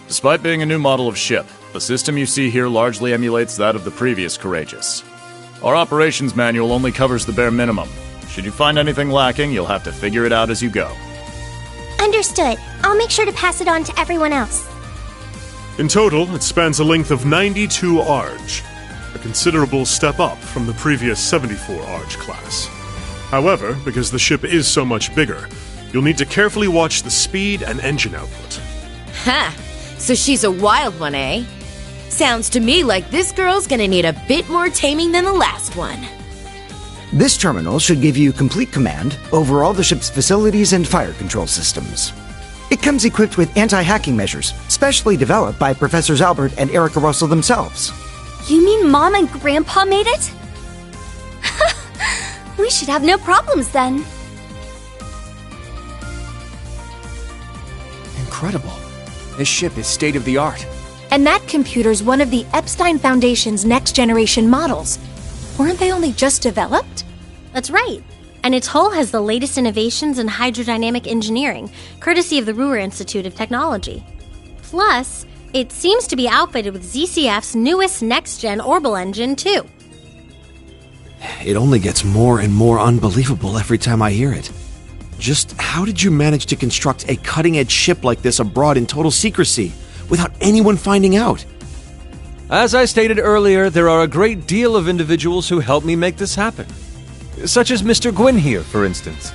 Despite being a new model of ship, the system you see here largely emulates that of the previous Courageous. Our operations manual only covers the bare minimum. Should you find anything lacking, you'll have to figure it out as you go. Understood. I'll make sure to pass it on to everyone else. In total, it spans a length of 92 Arj, a considerable step up from the previous 74 Arj class. However, because the ship is so much bigger, you'll need to carefully watch the speed and engine output. Ha! So she's a wild one, eh? Sounds to me like this girl's gonna need a bit more taming than the last one. This terminal should give you complete command over all the ship's facilities and fire control systems. It comes equipped with anti-hacking measures, specially developed by Professors Albert and Erica Russell themselves. You mean Mom and Grandpa made it? We should have no problems then. Incredible. This ship is state-of-the-art. And that computer's one of the Epstein Foundation's next-generation models. Weren't they only just developed? That's right. And its hull has the latest innovations in hydrodynamic engineering, courtesy of the Ruhr Institute of Technology. Plus, it seems to be outfitted with ZCF's newest next-gen Orbital engine, too. It only gets more and more unbelievable every time I hear it. Just how did you manage to construct a cutting-edge ship like this abroad in total secrecy, without anyone finding out? As I stated earlier, there are a great deal of individuals who helped me make this happen. Such as Mr. Gwyn here, for instance.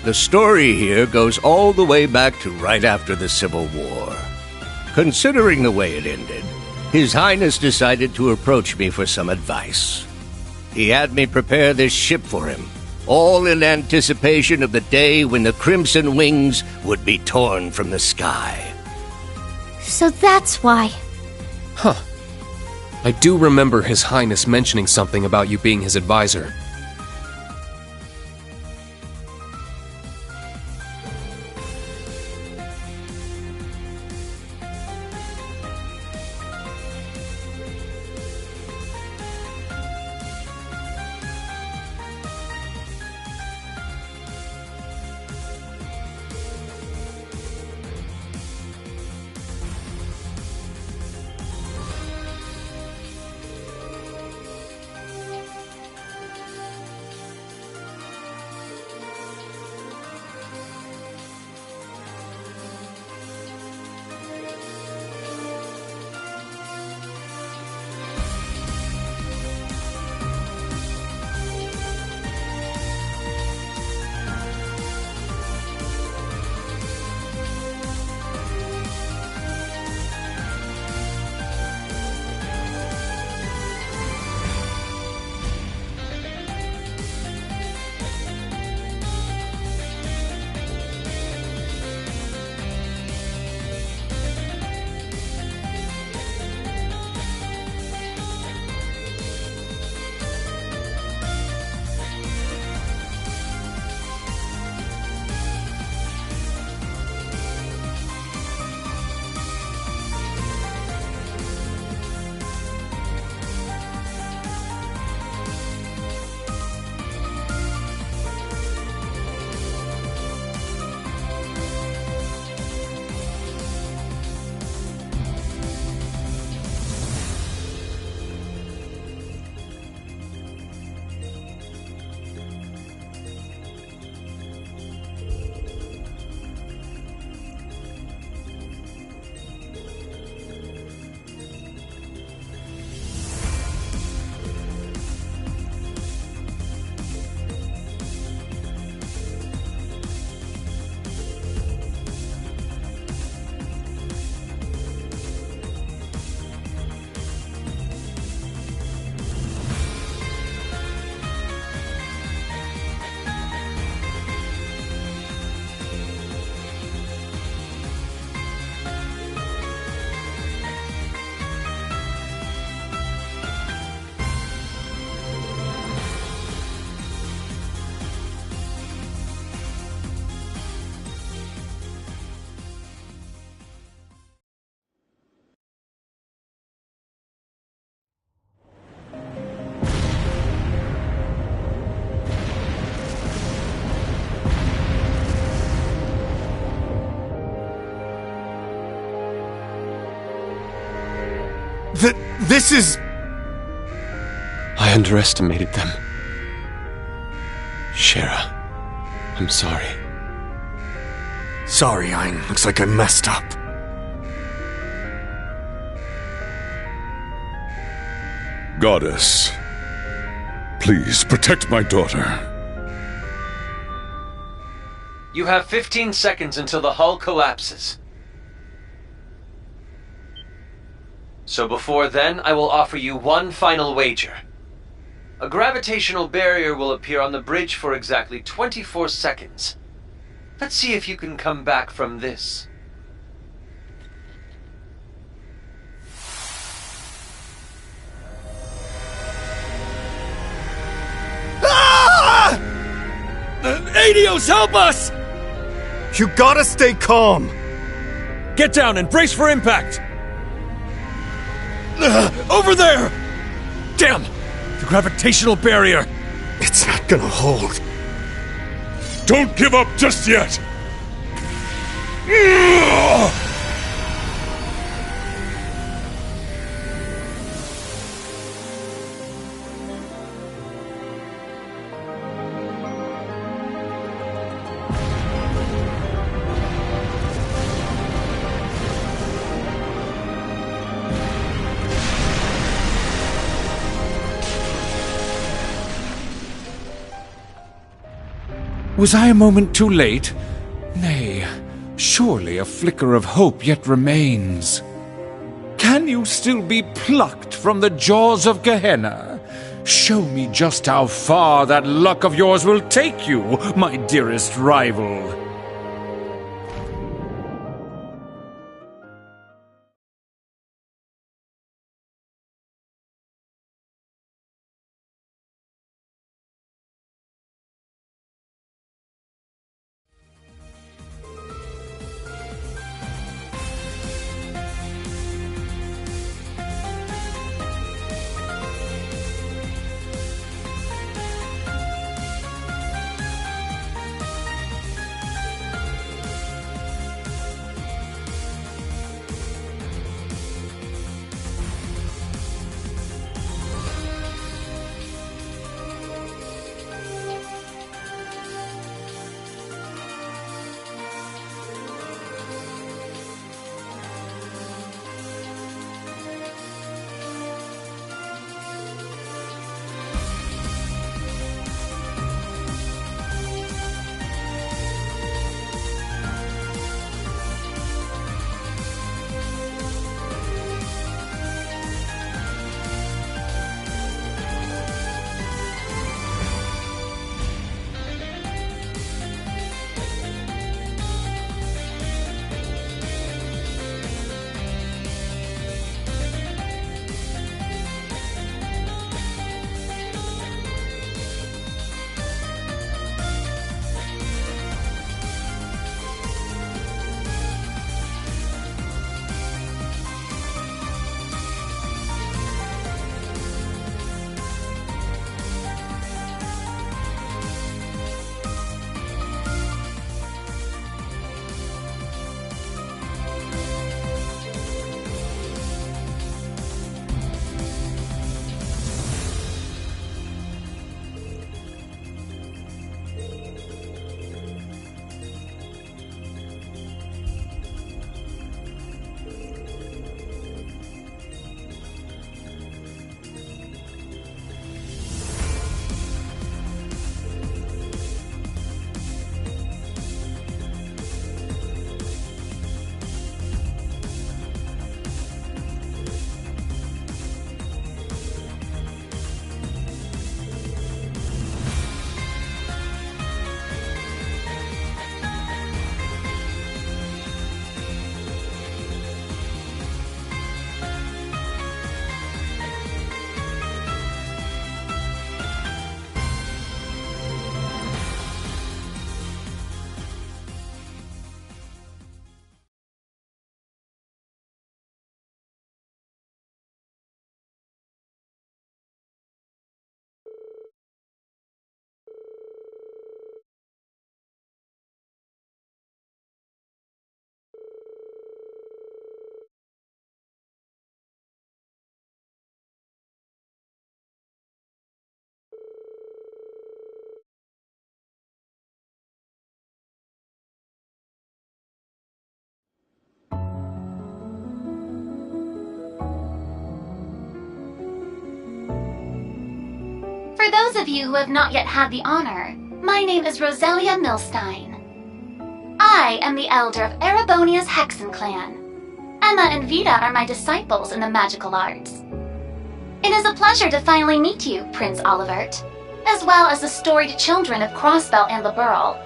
The story here goes all the way back to right after the Civil War. Considering the way it ended, His Highness decided to approach me for some advice. He had me prepare this ship for him, all in anticipation of the day when the Crimson Wings would be torn from the sky. So that's why. Huh. I do remember His Highness mentioning something about you being his advisor. This is... I underestimated them. Shara, I'm sorry. Sorry, Ein. Looks like I messed up. Goddess, please protect my daughter. You have 15 seconds until the hull collapses. So before then, I will offer you one final wager. A gravitational barrier will appear on the bridge for exactly 24 seconds. Let's see if you can come back from this. Ah! Adios, help us! You gotta stay calm. Get down and brace for impact! Over there! Damn! The gravitational barrier! It's not gonna hold. Don't give up just yet! Was I a moment too late? Nay, surely a flicker of hope yet remains. Can you still be plucked from the jaws of Gehenna? Show me just how far that luck of yours will take you, my dearest rival. those of you who have not yet had the honor, my name is Roselia Milstein. I am the elder of Erebonia's Hexen clan. Emma and Vita are my disciples in the magical arts. It is a pleasure to finally meet you, Prince Olivert, as well as the storied children of Crossbell and Liberl.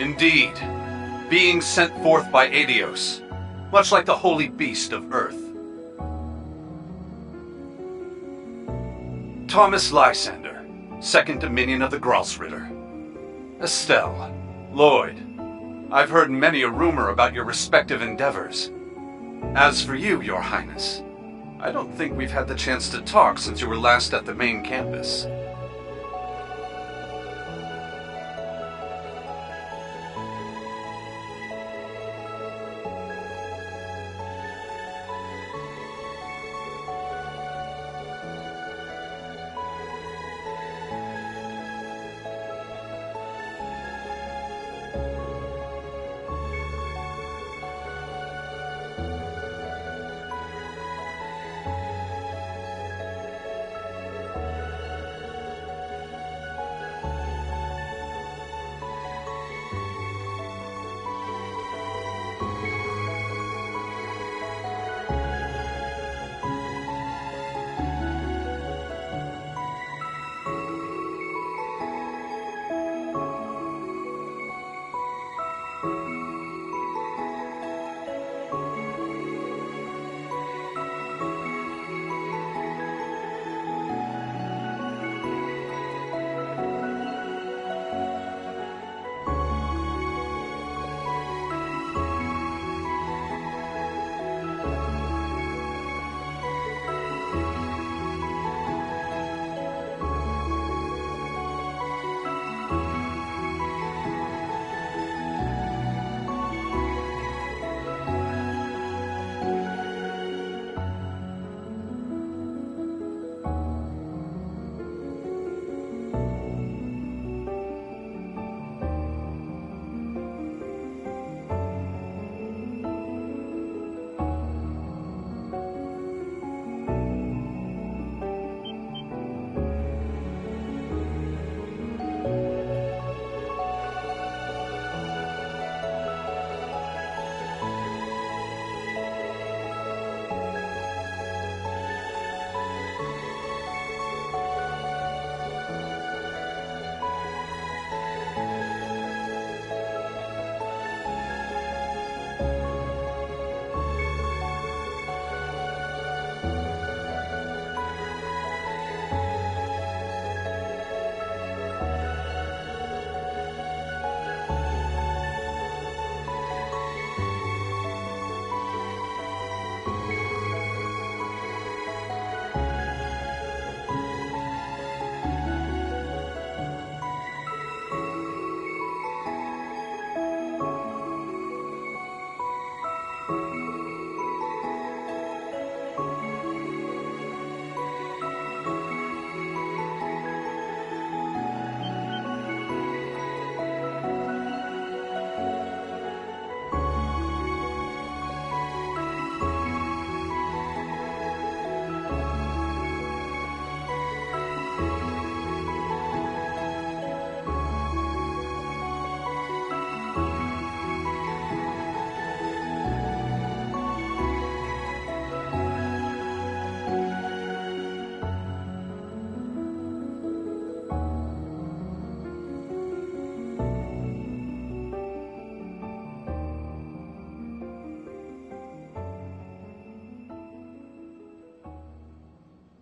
Indeed, being sent forth by Adios, much like the holy beast of Earth. Thomas Lysander, second Dominion of the Gralsritter. Estelle, Lloyd, I've heard many a rumor about your respective endeavors. As for you, Your Highness, I don't think we've had the chance to talk since you were last at the main campus.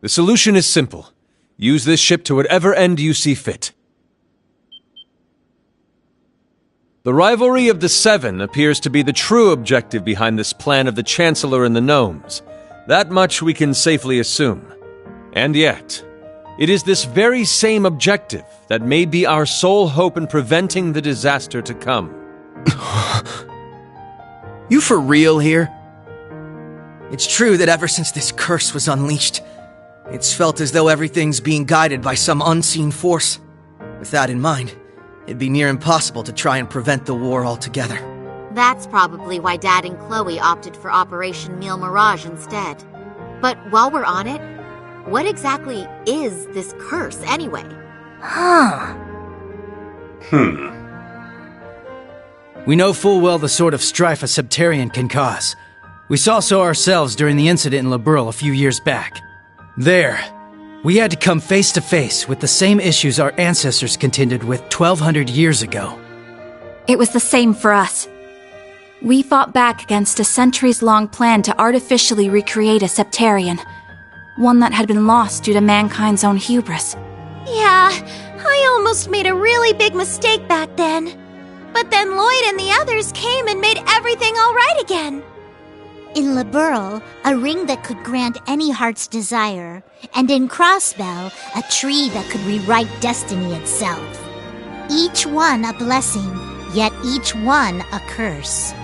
The solution is simple. Use this ship to whatever end you see fit. The rivalry of the Seven appears to be the true objective behind this plan of the Chancellor and the Gnomes. That much we can safely assume. And yet, it is this very same objective that may be our sole hope in preventing the disaster to come. You for real here? It's true that ever since this curse was unleashed, it's felt as though everything's being guided by some unseen force. With that in mind, it'd be near impossible to try and prevent the war altogether. That's probably why Dad and Chloe opted for Operation Meal Mirage instead. But while we're on it, what exactly is this curse anyway? We know full well the sort of strife a Septarian can cause. We saw so ourselves during the incident in Liberl a few years back. There, we had to come face to face with the same issues our ancestors contended with 1,200 years ago. It was the same for us. We fought back against a centuries-long plan to artificially recreate a Septarian, one that had been lost due to mankind's own hubris. Yeah, I almost made a really big mistake back then. But then Lloyd and the others came and made everything all right again. In Liberl, a ring that could grant any heart's desire, and in Crossbell, a tree that could rewrite destiny itself. Each one a blessing, yet each one a curse.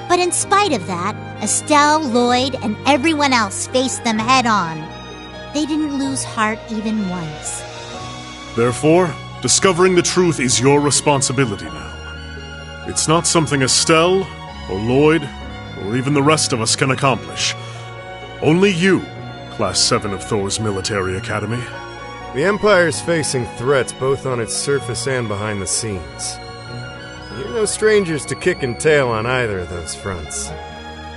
But in spite of that, Estelle, Lloyd, and everyone else faced them head-on. They didn't lose heart even once. Therefore, discovering the truth is your responsibility now. It's not something Estelle, or Lloyd, or even the rest of us can accomplish. Only you, Class 7 of Thor's Military Academy. The Empire's facing threats both on its surface and behind the scenes. You're no strangers to kicking tail on either of those fronts.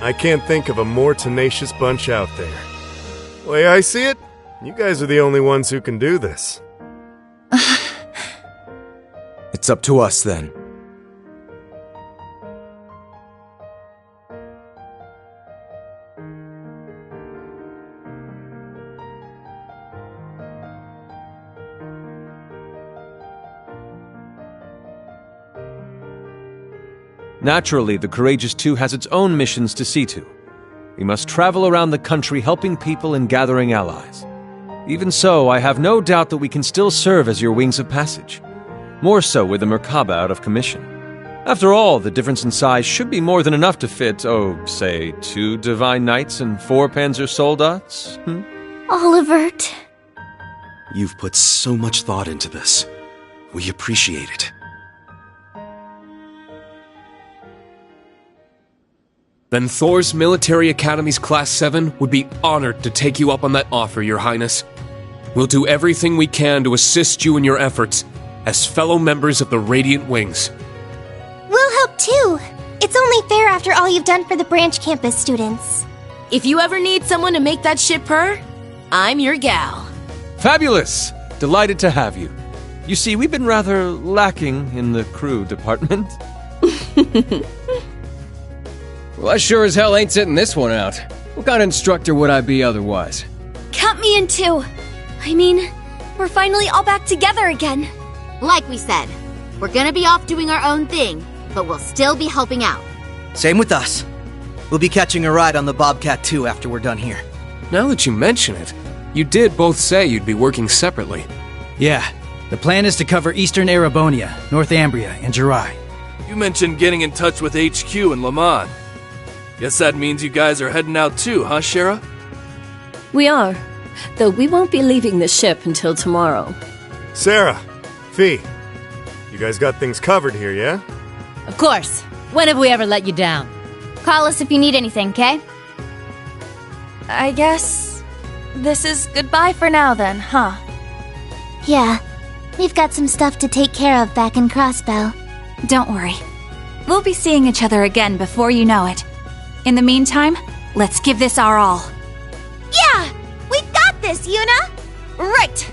I can't think of a more tenacious bunch out there. The way I see it, you guys are the only ones who can do this. It's up to us then. Naturally, the Courageous 2 has its own missions to see to. We must travel around the country helping people and gathering allies. Even so, I have no doubt that we can still serve as your wings of passage. More so with the Merkaba out of commission. After all, the difference in size should be more than enough to fit, say, 2 Divine Knights and 4 Panzer Soldats? Olivert. You've put so much thought into this. We appreciate it. Then Thor's Military Academy's Class 7 would be honored to take you up on that offer, Your Highness. We'll do everything we can to assist you in your efforts as fellow members of the Radiant Wings. We'll help too. It's only fair after all you've done for the branch campus students. If you ever need someone to make that ship purr, I'm your gal. Fabulous! Delighted to have you. You see, we've been rather lacking in the crew department. Well, I sure as hell ain't sitting this one out. What kind of instructor would I be otherwise? Count me in too. I mean, we're finally all back together again. Like we said, we're gonna be off doing our own thing, but we'll still be helping out. Same with us. We'll be catching a ride on the Bobcat too after we're done here. Now that you mention it, you did both say you'd be working separately. Yeah, the plan is to cover Eastern Erebonia, North Ambria, and Jirai. You mentioned getting in touch with HQ in Le Mans. Guess that means you guys are heading out too, huh, Shara? We are, though we won't be leaving the ship until tomorrow. Sarah, Fee, you guys got things covered here, yeah? Of course. When have we ever let you down? Call us if you need anything, okay? I guess this is goodbye for now then, huh? Yeah, we've got some stuff to take care of back in Crossbell. Don't worry. We'll be seeing each other again before you know it. In the meantime, let's give this our all. Yeah! We got this, Yuna! Right!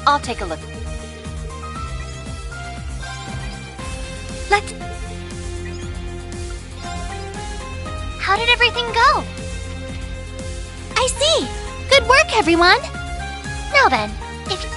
I'll take a look. Let's... How did everything go? I see! Good work, everyone! Now then, if...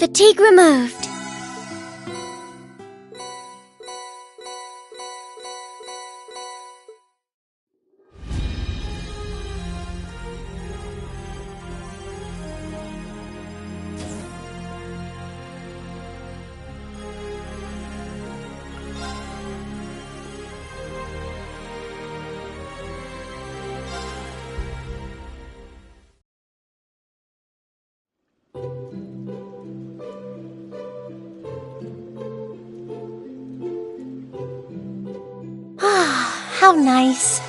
Fatigue removed. How nice.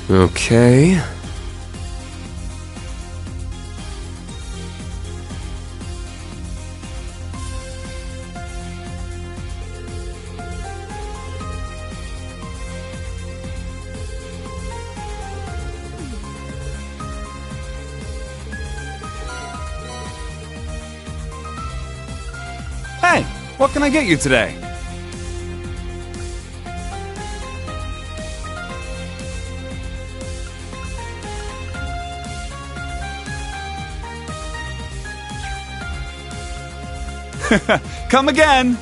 Okay. Hey, what can I get you today? Come again!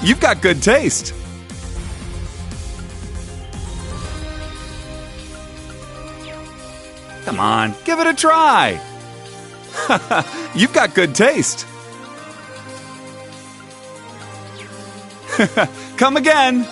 You've got good taste. Come on, give it a try. You've got good taste. Come again.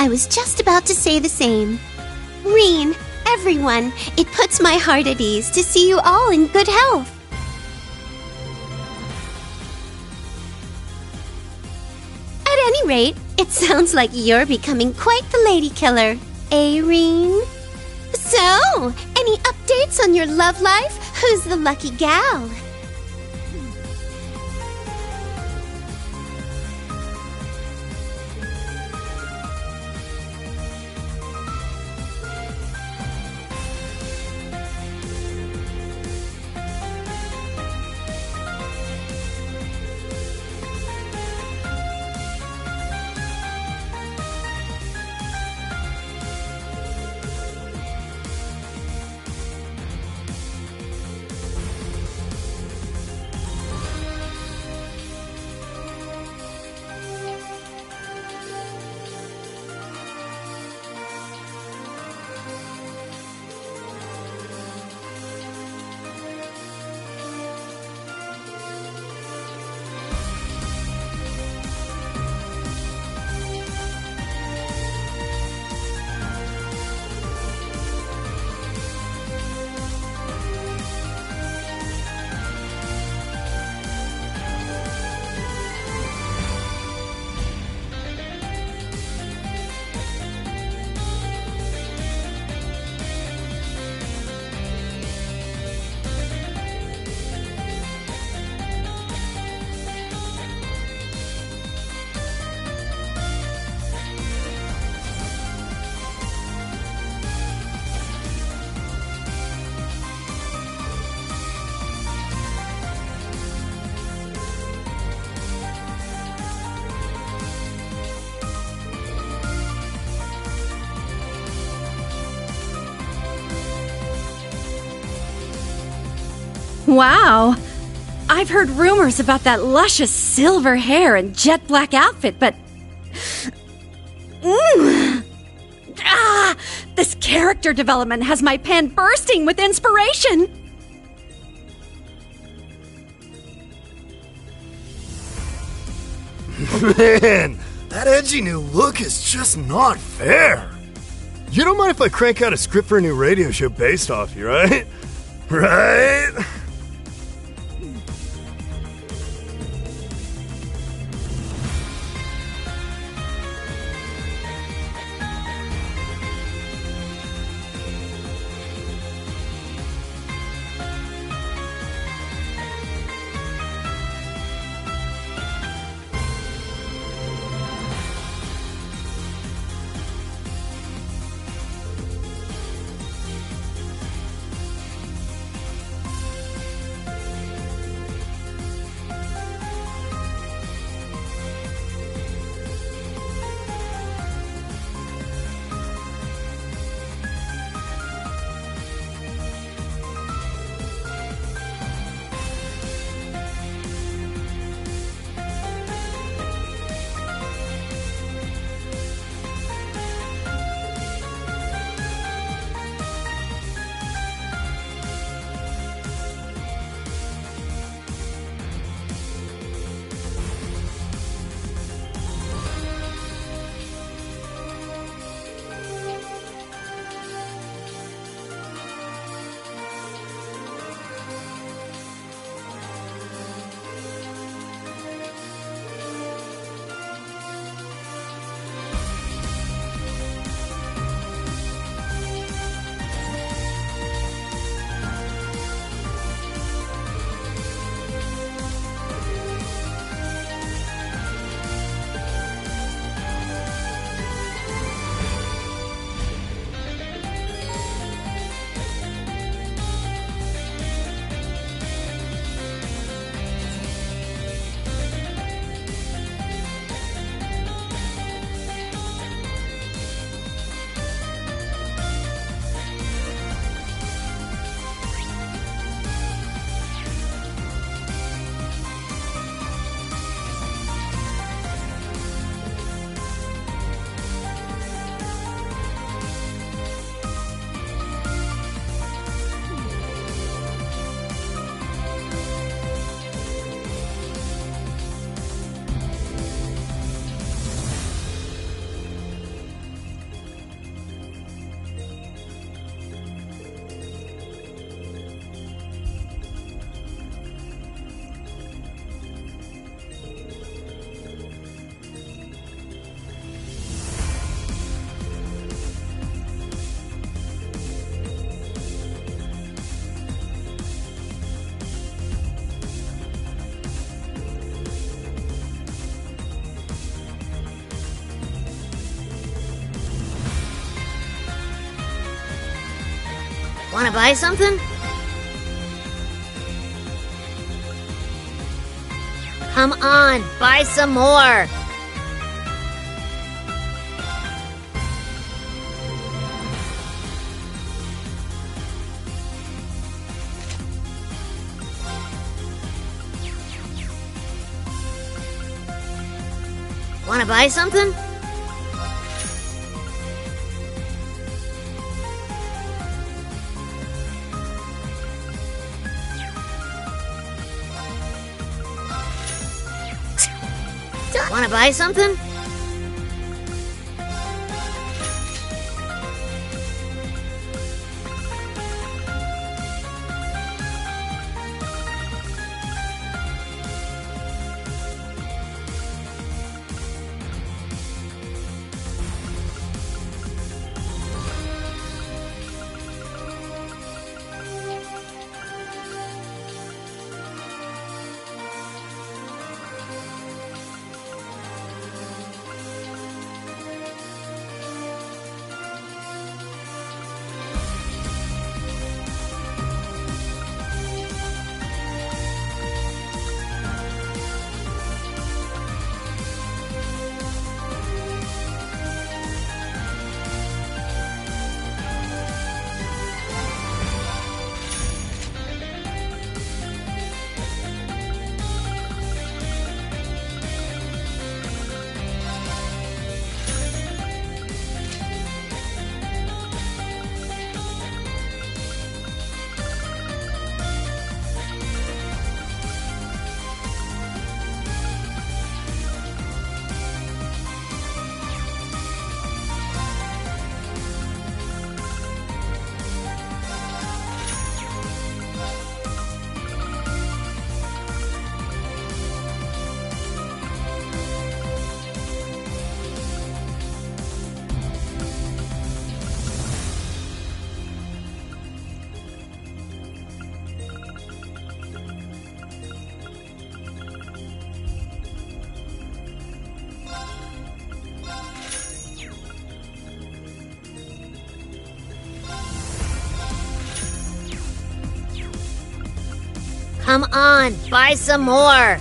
I was just about to say the same. Reen, everyone, it puts my heart at ease to see you all in good health. At any rate, it sounds like you're becoming quite the lady killer, eh, Reen? So, any updates on your love life? Who's the lucky gal? Wow! I've heard rumors about that luscious silver hair and jet black outfit, but... This character development has my pen bursting with inspiration! Man, that edgy new look is just not fair. You don't mind if I crank out a script for a new radio show based off you, right? Right? Wanna buy something? Come on, buy some more! Wanna buy something? Wanna buy something? Come on, buy some more!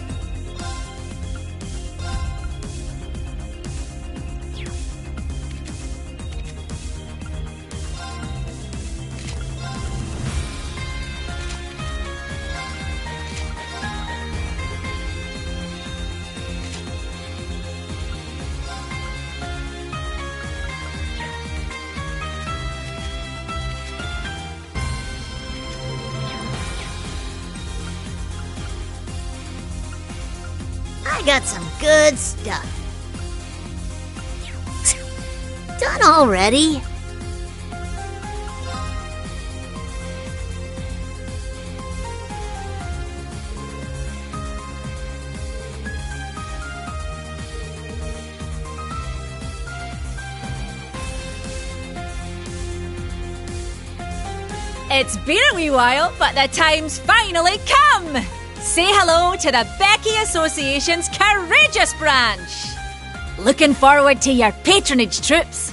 I got some good stuff. Done already? It's been a wee while, but the time's finally come! Say hello to the Becky Association's Courageous Branch! Looking forward to your patronage, troops!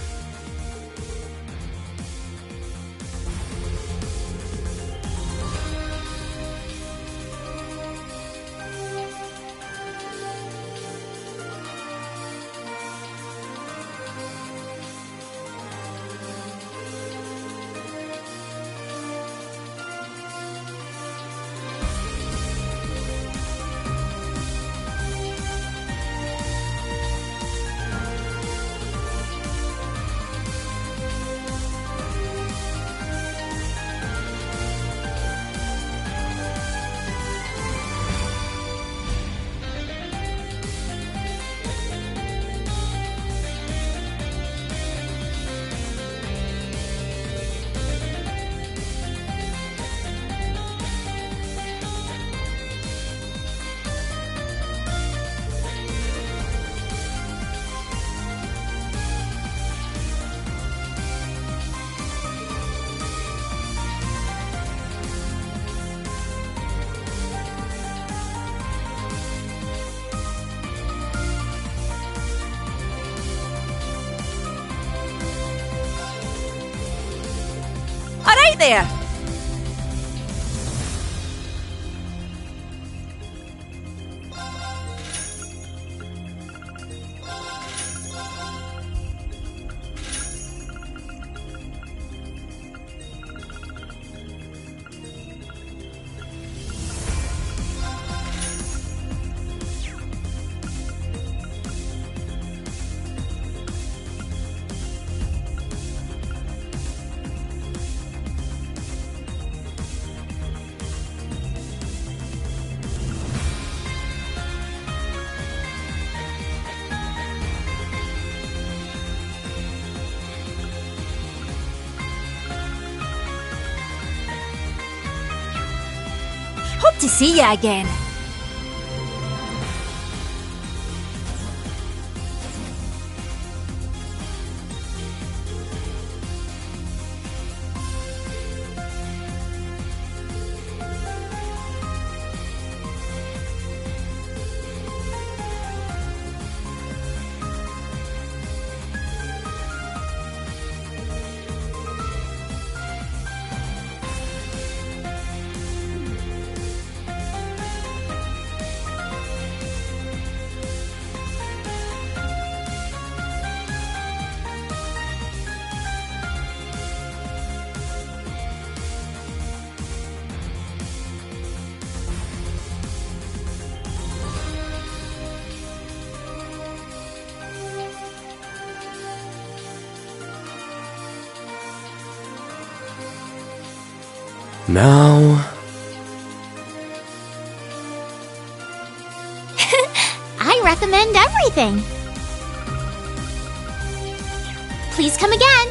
Alright there! Hope to see ya again. Now... I recommend everything. Please come again.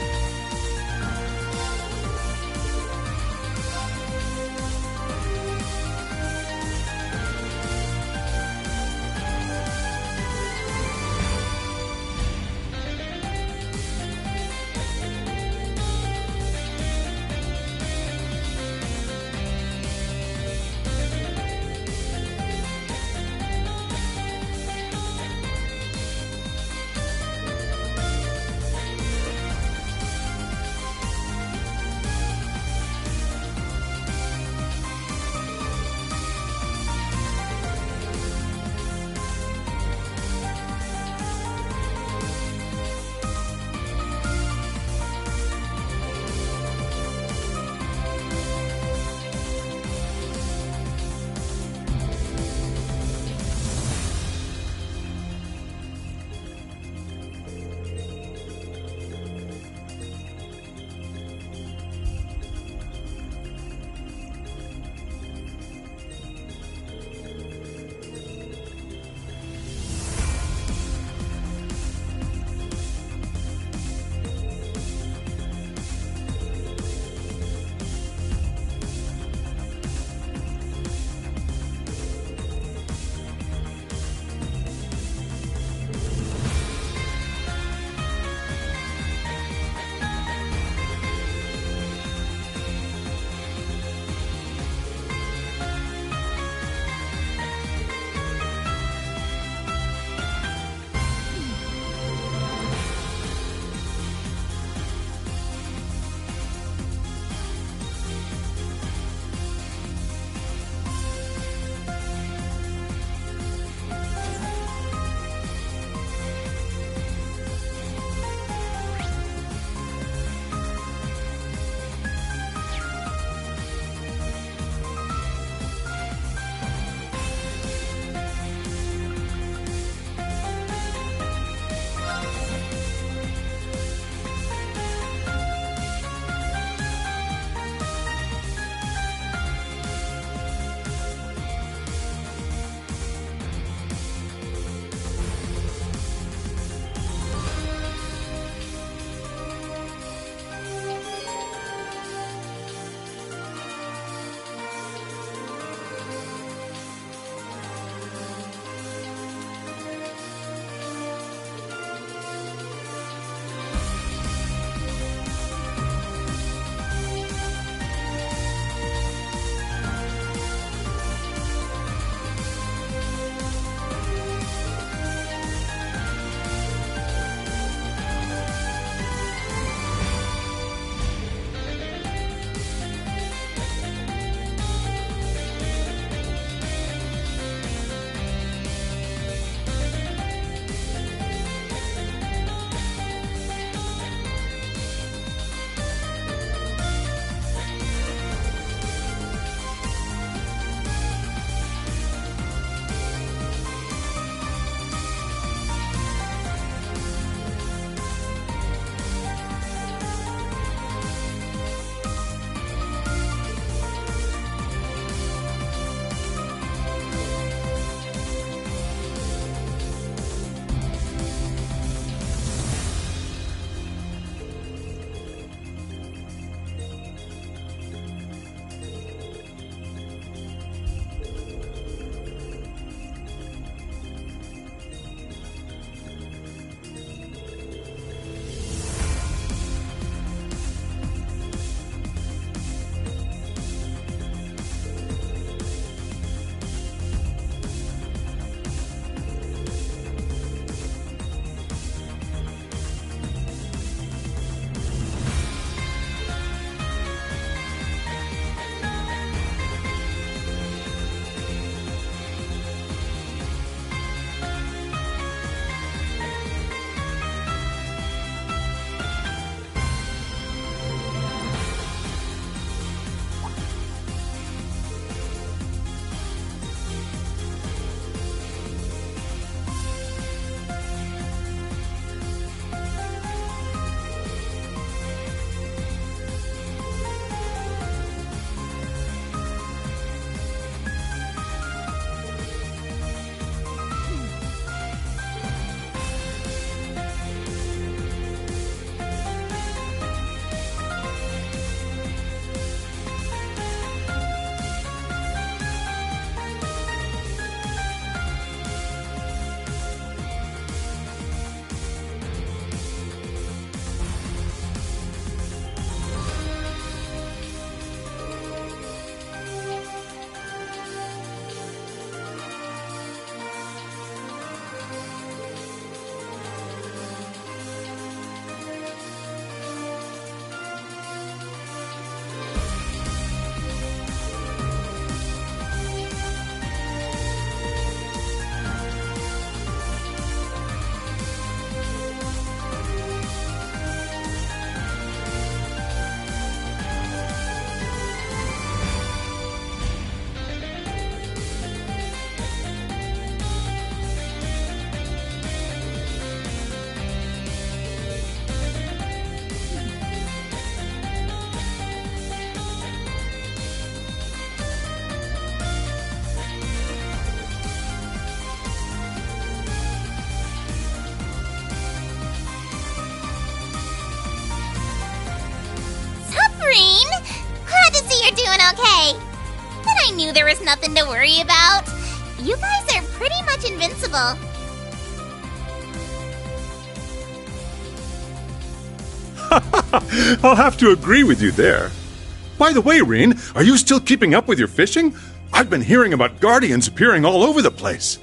knew there was nothing to worry about. You guys are pretty much invincible. I'll have to agree with you there. By the way, Reen, are you still keeping up with your fishing? I've been hearing about guardians appearing all over the place.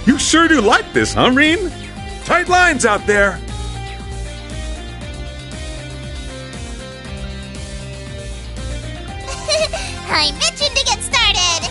You sure do like this, huh, Reen? Tight lines out there. I'm itching to get started.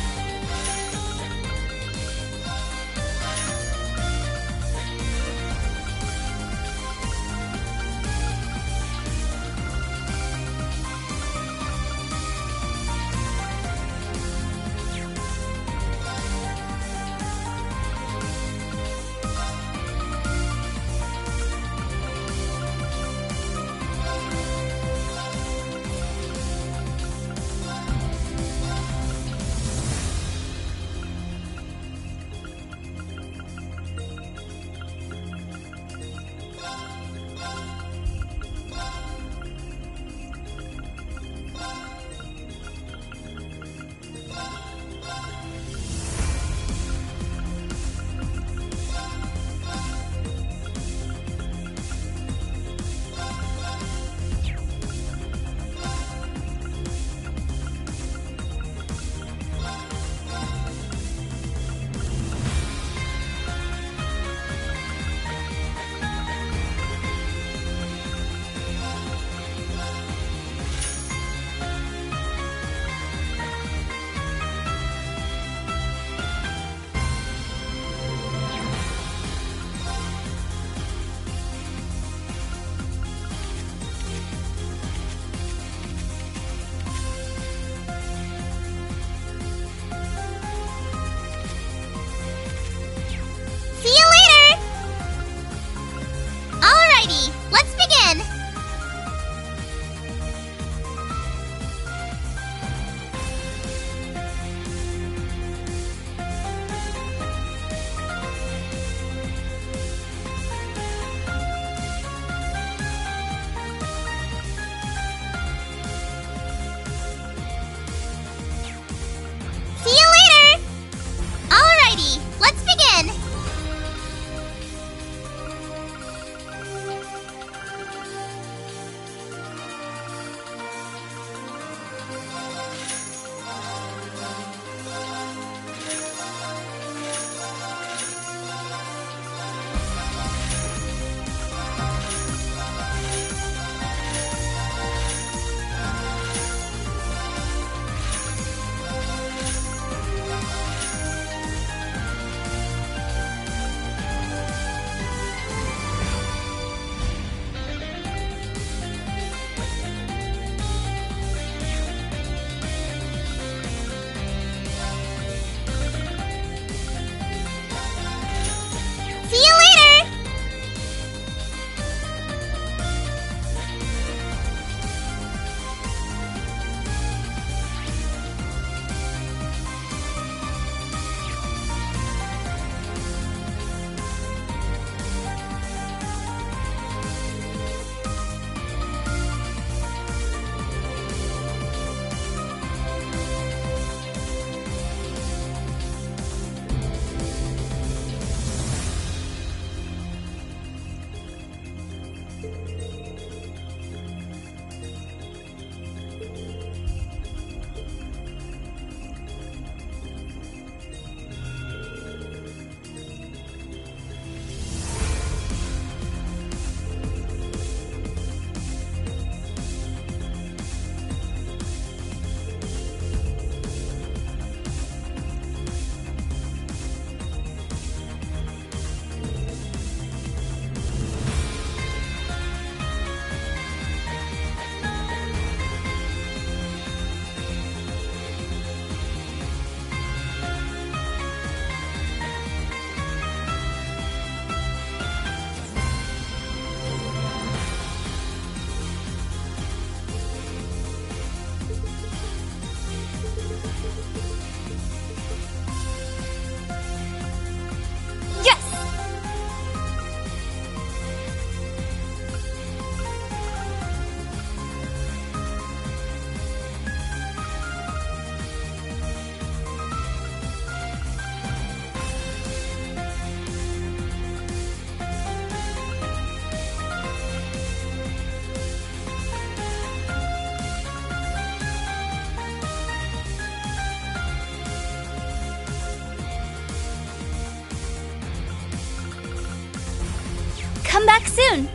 back soon.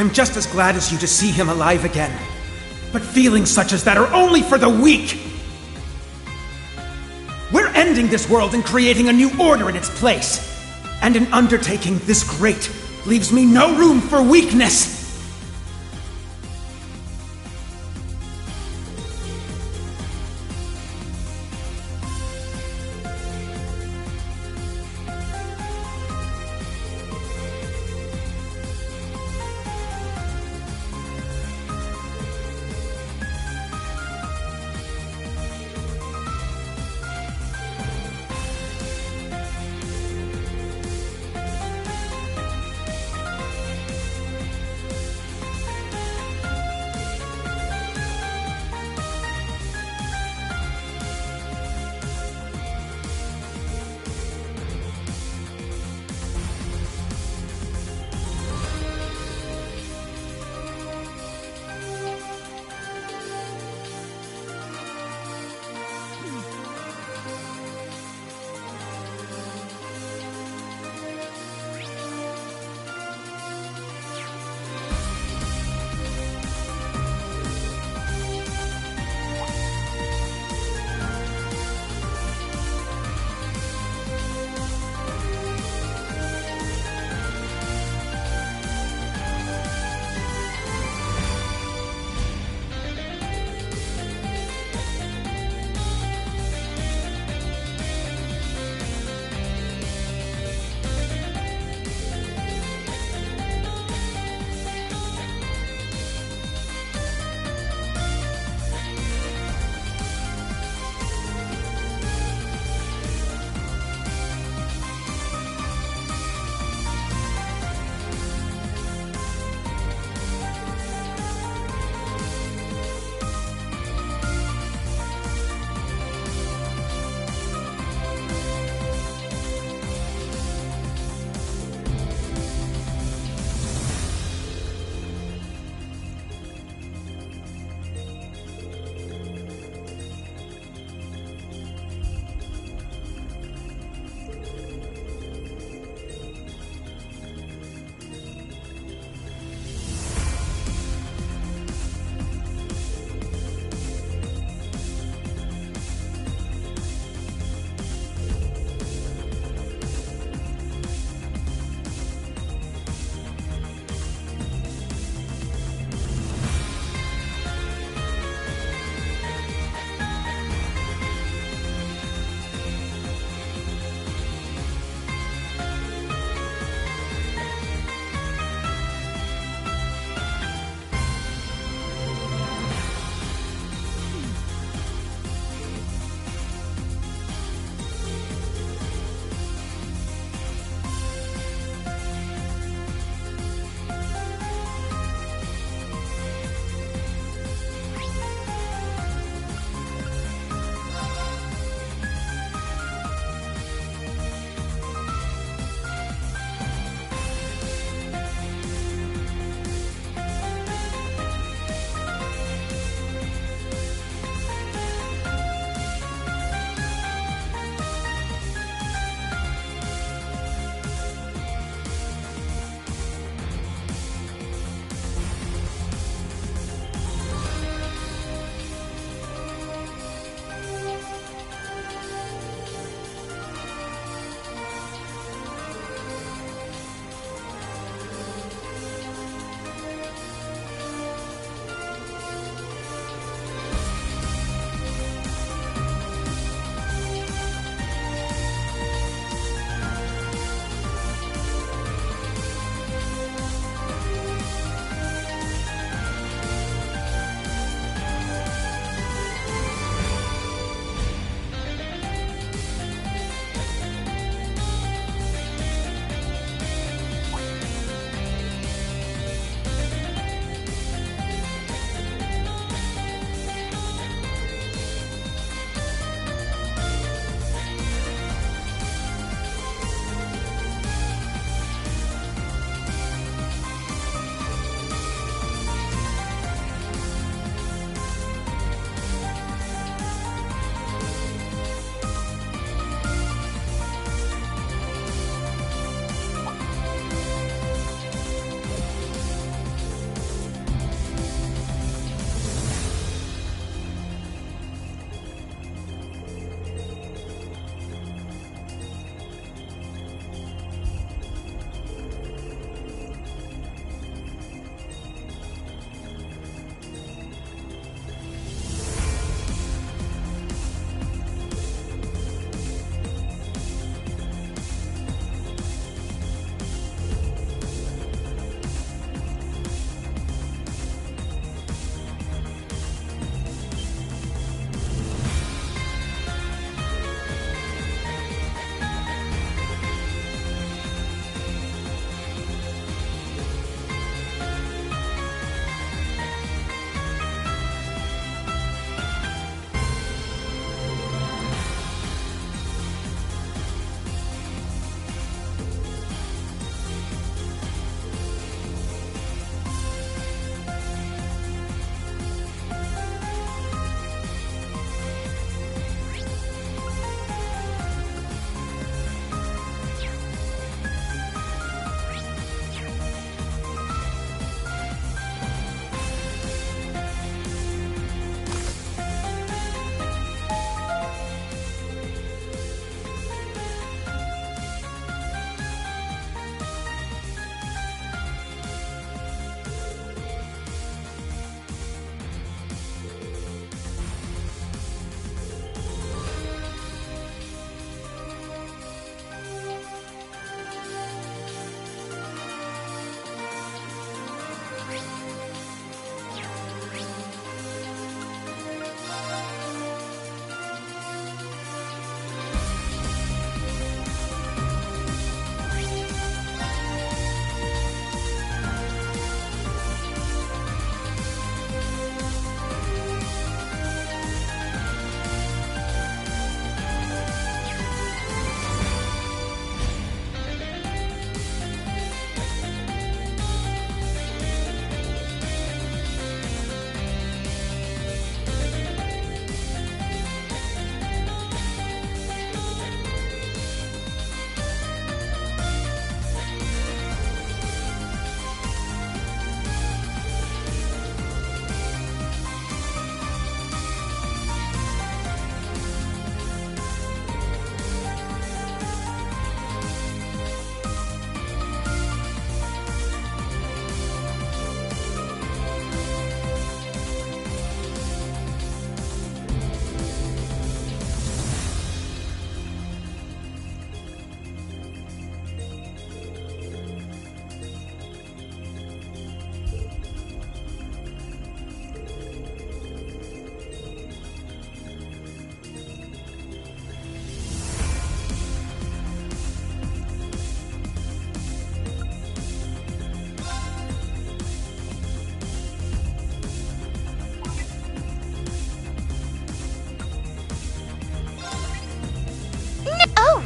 I'm just as glad as you to see him alive again. But feelings such as that are only for the weak! We're ending this world and creating a new order in its place. And an undertaking this great leaves me no room for weakness!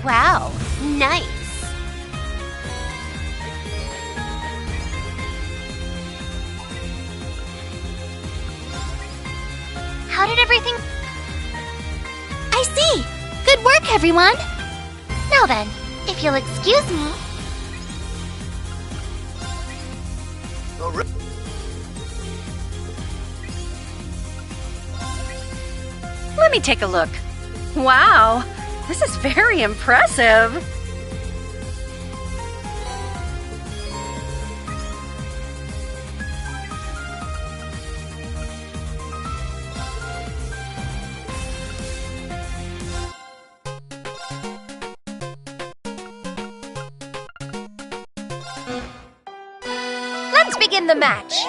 Wow, nice. How did everything... I see. Good work, everyone. Now then, if you'll excuse me... Let me take a look. Wow, this is very impressive. Let's begin the match.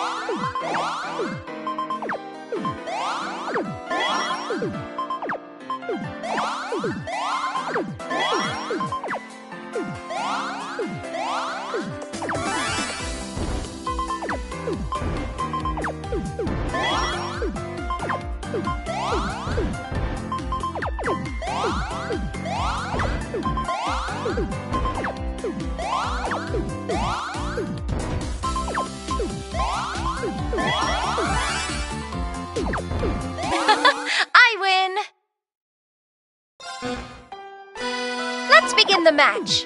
I win. Let's begin the match.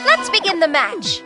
Let's begin the match.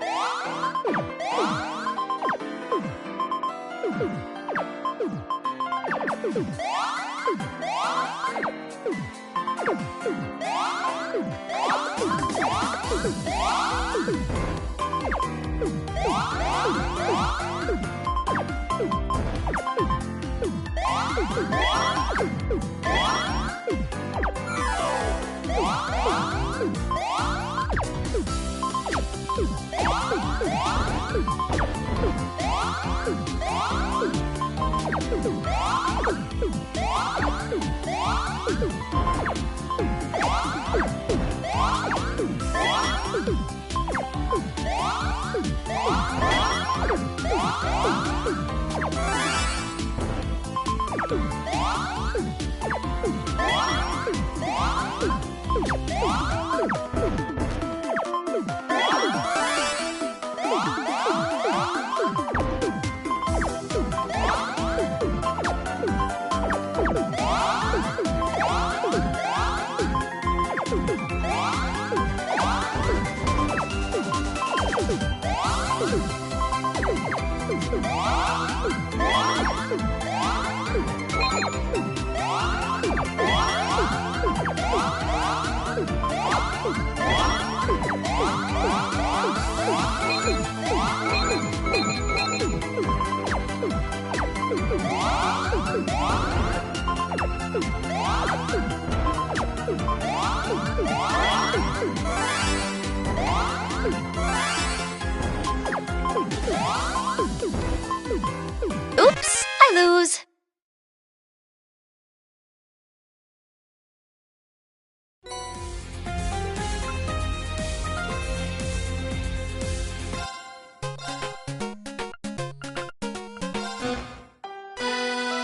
Oops, I lose.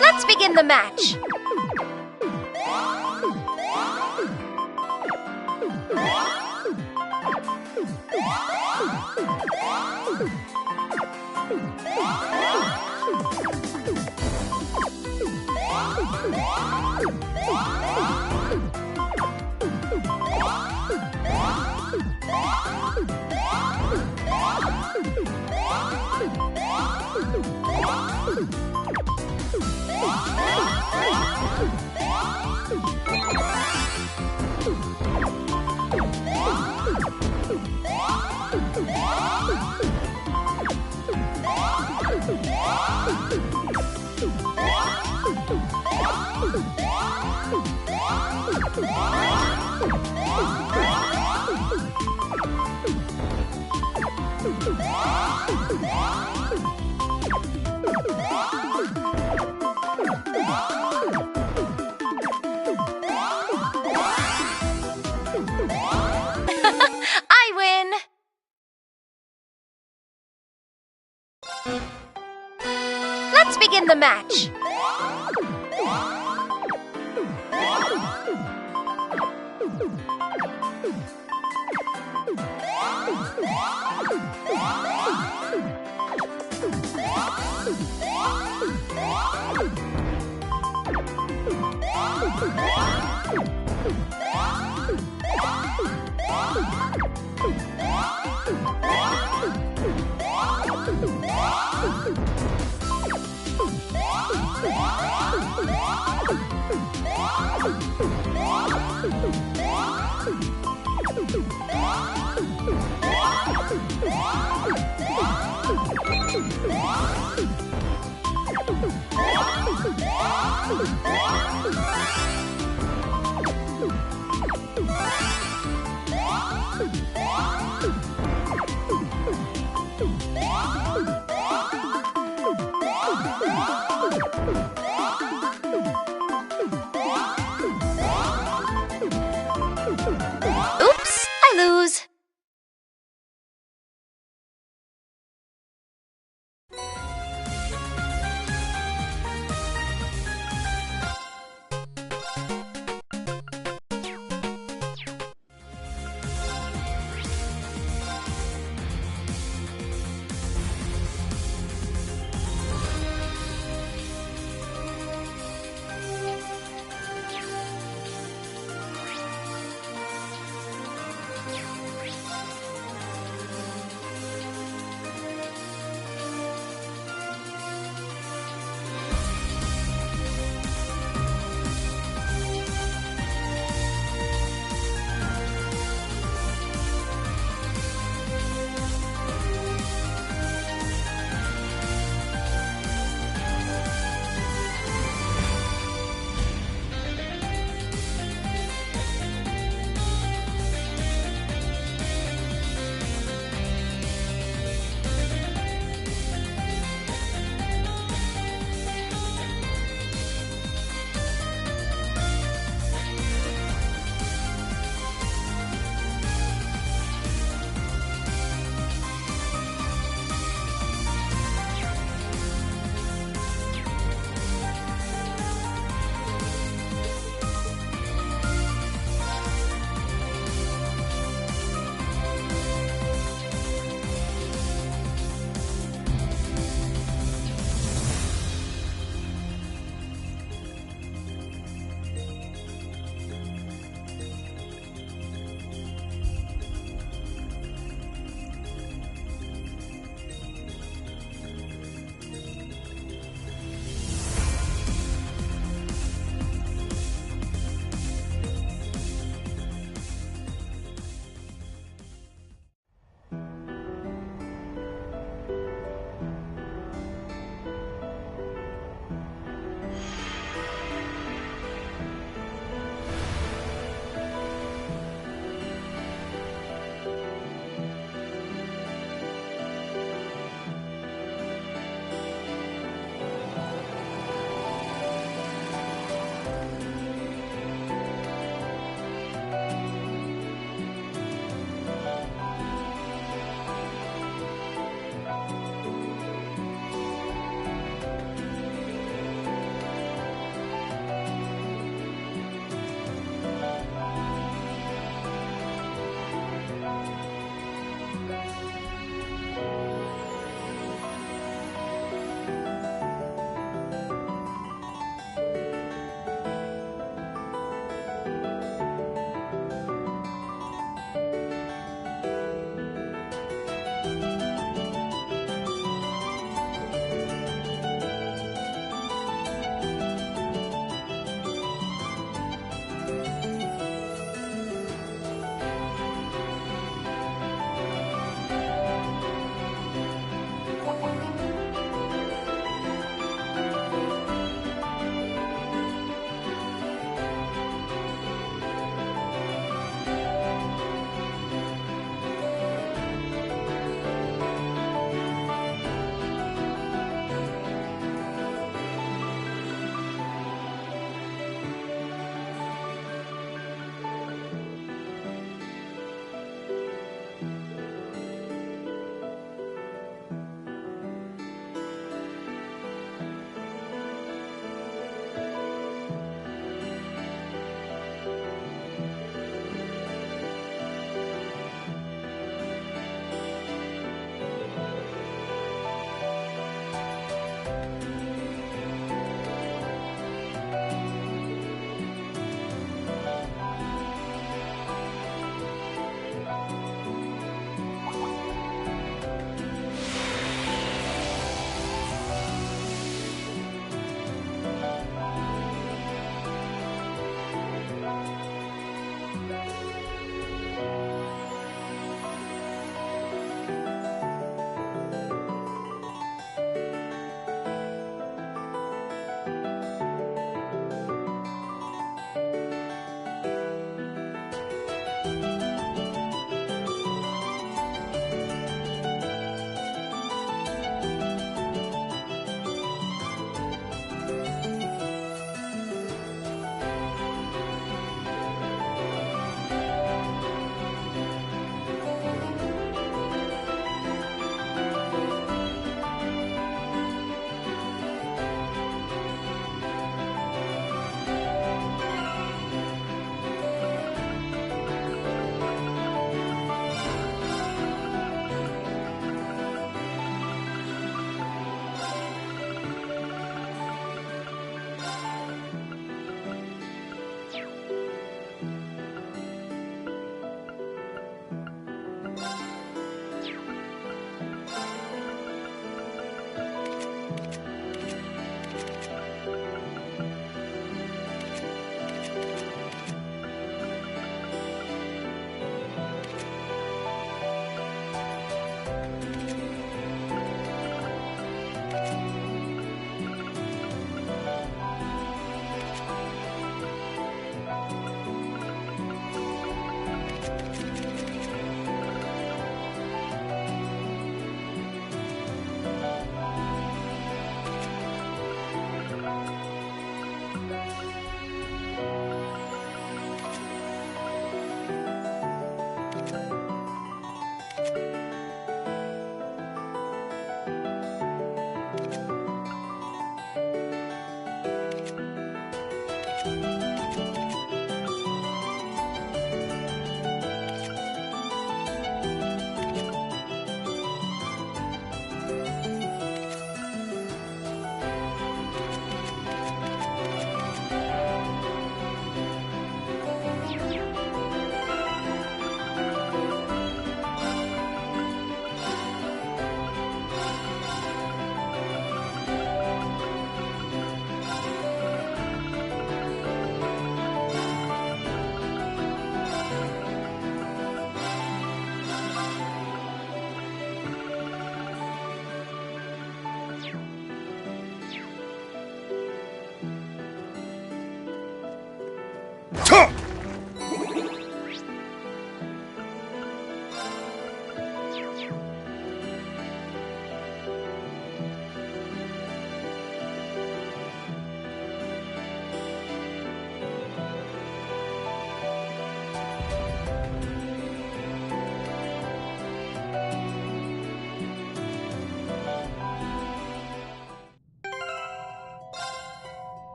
Let's begin the match. I win! Let's begin the match.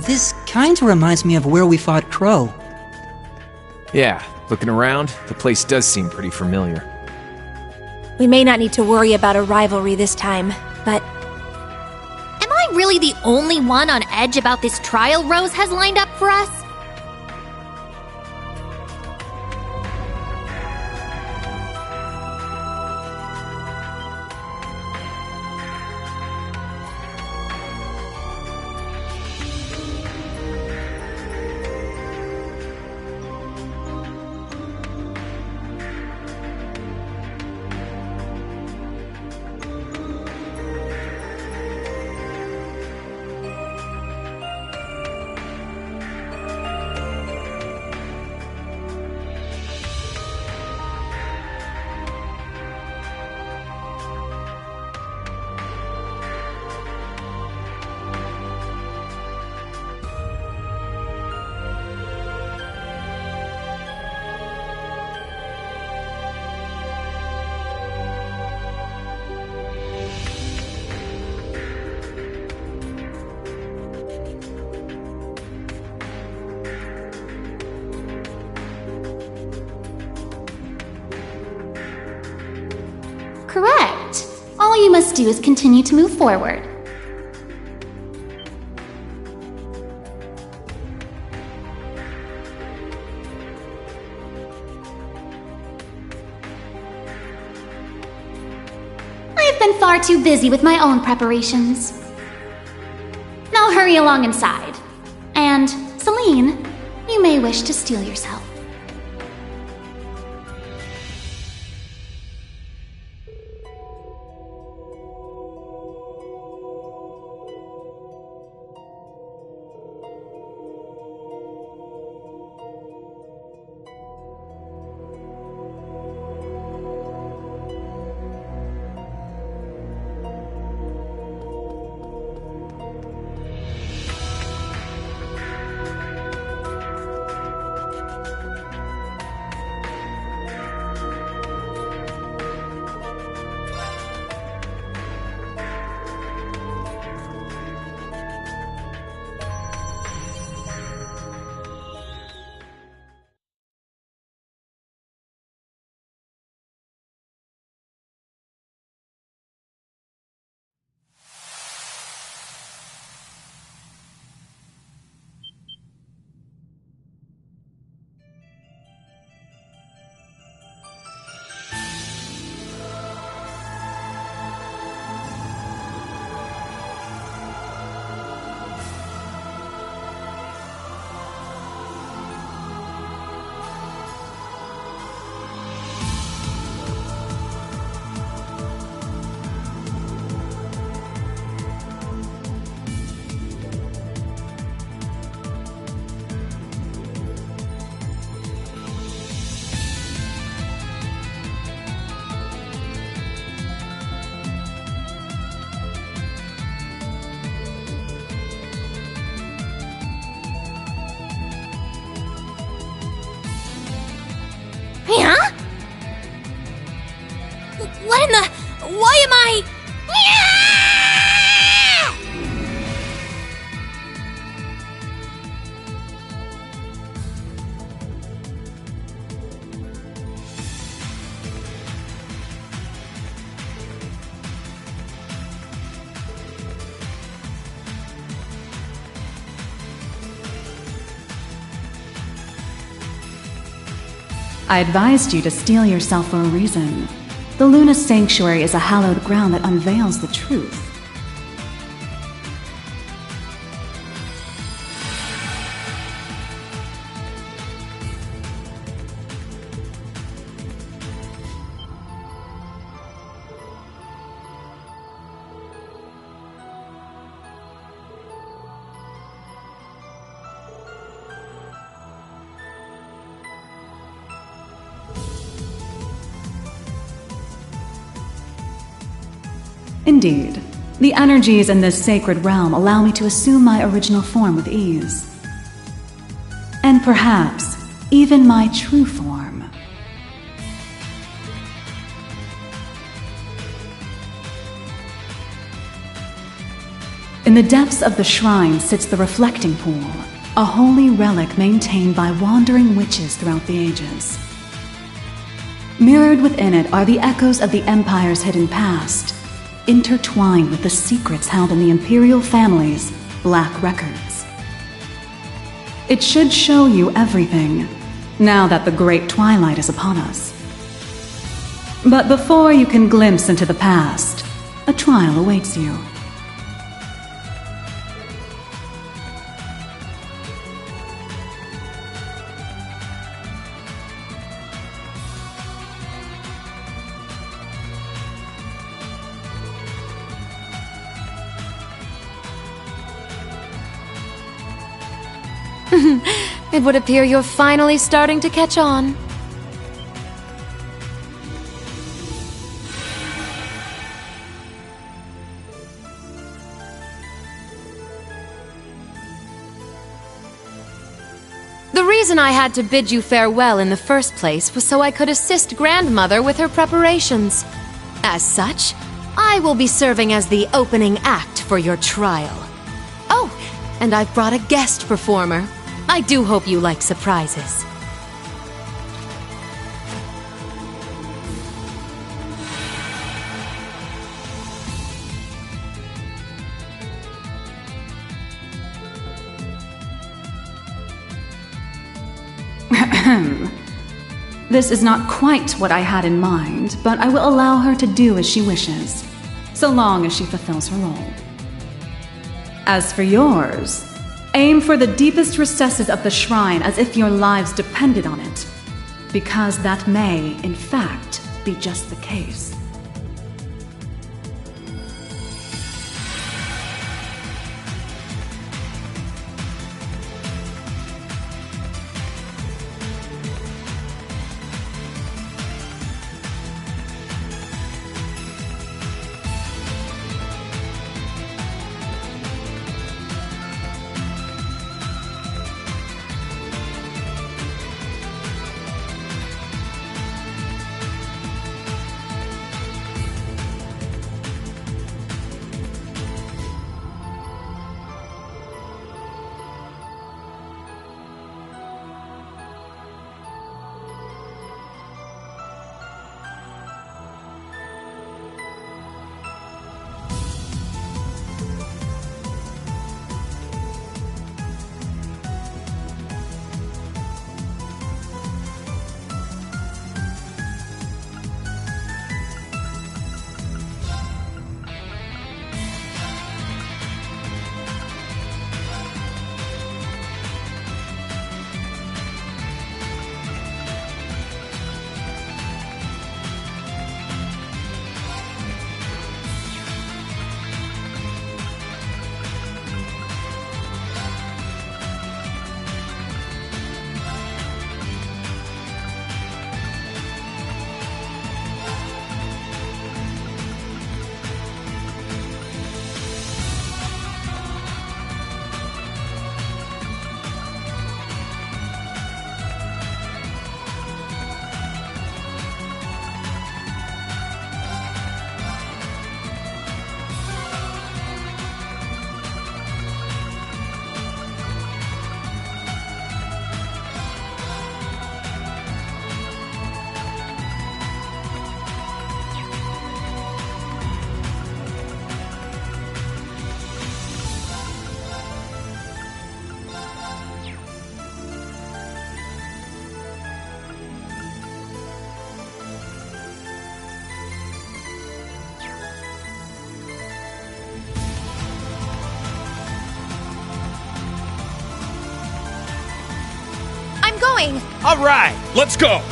This kinda reminds me of where we fought Crow. Yeah, looking around, the place does seem pretty familiar. We may not need to worry about a rivalry this time, but... Am I really the only one on edge about this trial Rose has lined up for us? Correct. All you must do is continue to move forward. I've been far too busy with my own preparations. Now hurry along inside. And, Celine, you may wish to steel yourself. Huh? What in the... Why am I... I advised you to steel yourself for a reason. The Luna Sanctuary is a hallowed ground that unveils the truth. Indeed. The energies in this sacred realm allow me to assume my original form with ease. And perhaps, even my true form. In the depths of the shrine sits the reflecting pool, a holy relic maintained by wandering witches throughout the ages. Mirrored within it are the echoes of the Empire's hidden past, intertwined with the secrets held in the Imperial family's black records. It should show you everything, now that the Great Twilight is upon us. But before you can glimpse into the past, a trial awaits you. It would appear you're finally starting to catch on. The reason I had to bid you farewell in the first place was so I could assist Grandmother with her preparations. As such, I will be serving as the opening act for your trial. Oh, and I've brought a guest performer. I do hope you like surprises. This is not quite what I had in mind, but I will allow her to do as she wishes, so long as she fulfills her role. As for yours, aim for the deepest recesses of the shrine as if your lives depended on it, because that may, in fact, be just the case. Going. All right, let's go.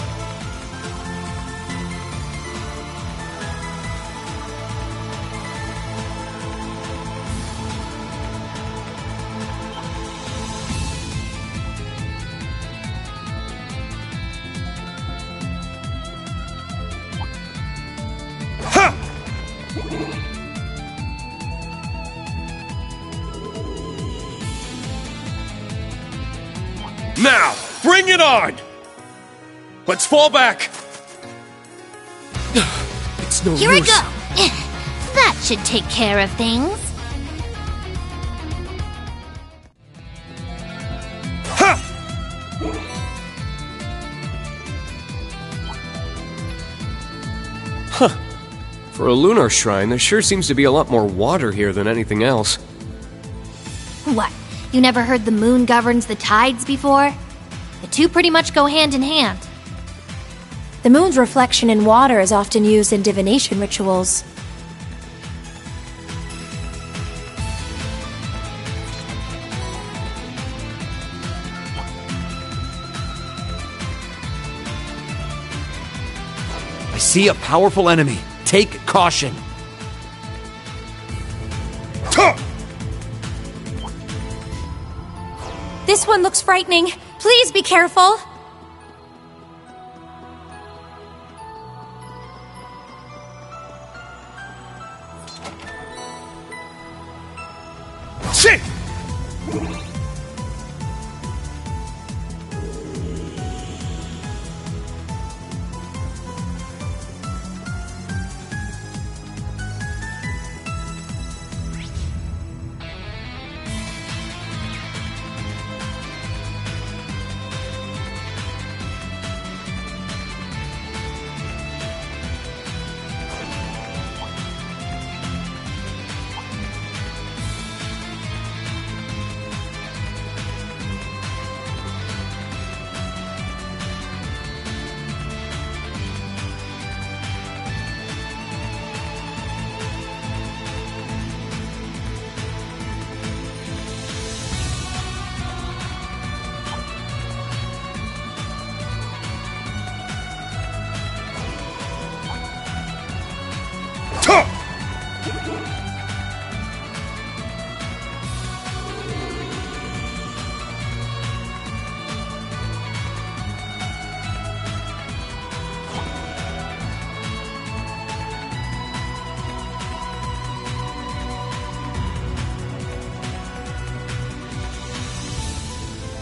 Now, bring it on! Let's fall back! It's no use. Here we go! That should take care of things. For a lunar shrine, there sure seems to be a lot more water here than anything else. What? You never heard the moon governs the tides before? The two pretty much go hand in hand. The moon's reflection in water is often used in divination rituals. I see a powerful enemy. Take caution. This one looks frightening. Please be careful. Shit!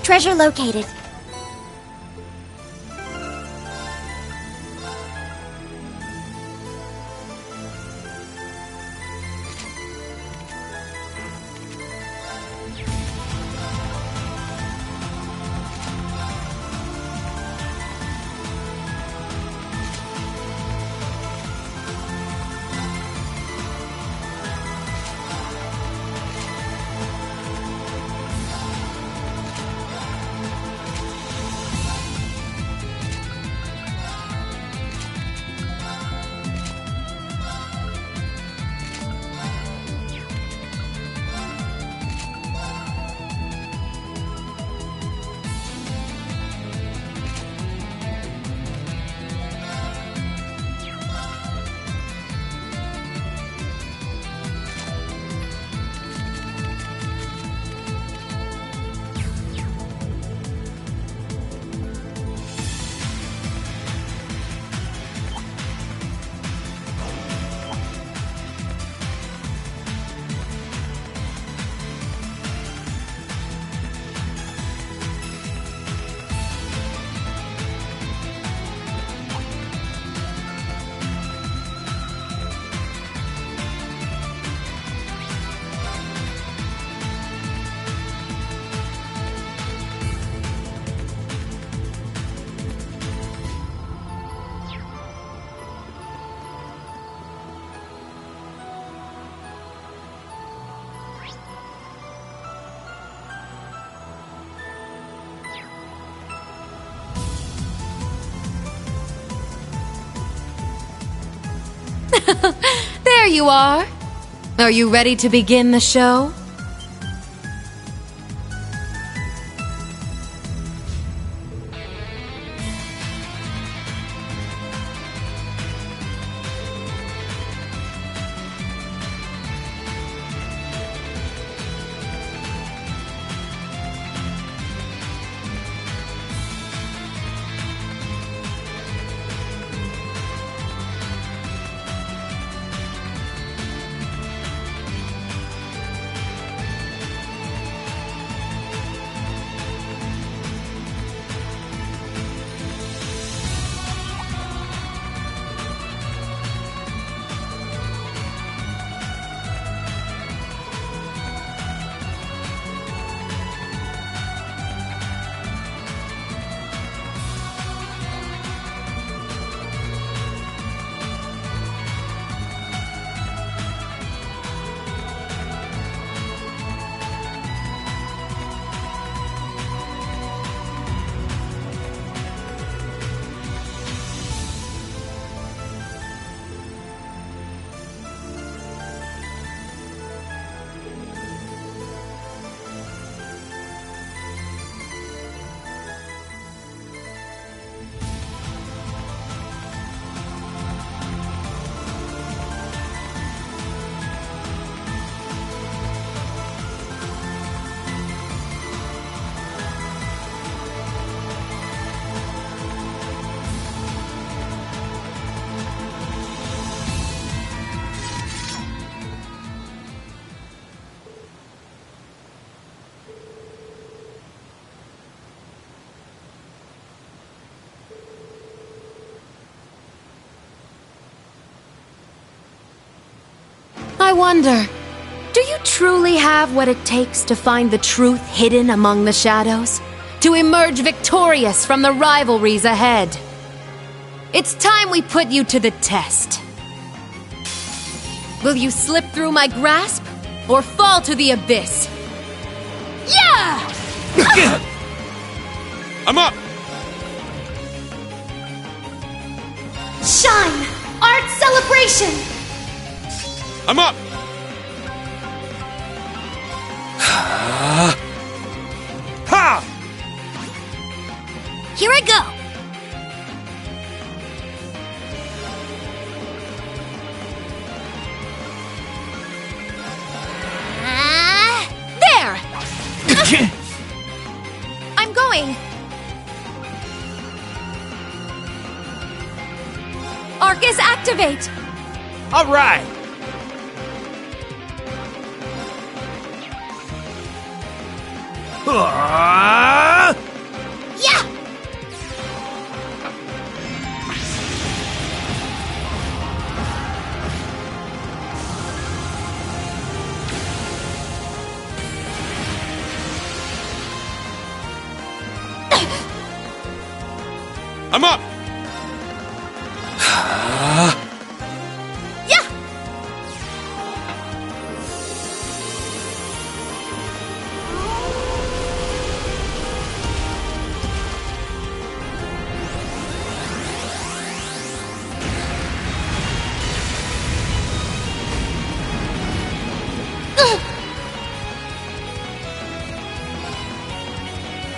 Treasure located. There you are. Are you ready to begin the show? wonder, do you truly have what it takes to find the truth hidden among the shadows? To emerge victorious from the rivalries ahead? It's time we put you to the test. Will you slip through my grasp, or fall to the abyss? Yeah! I'm up! Shine! Art celebration! I'm up! Ha! Here I go! There! I'm going! Arcus, activate! All right. Yeah! I'm up! Yeah!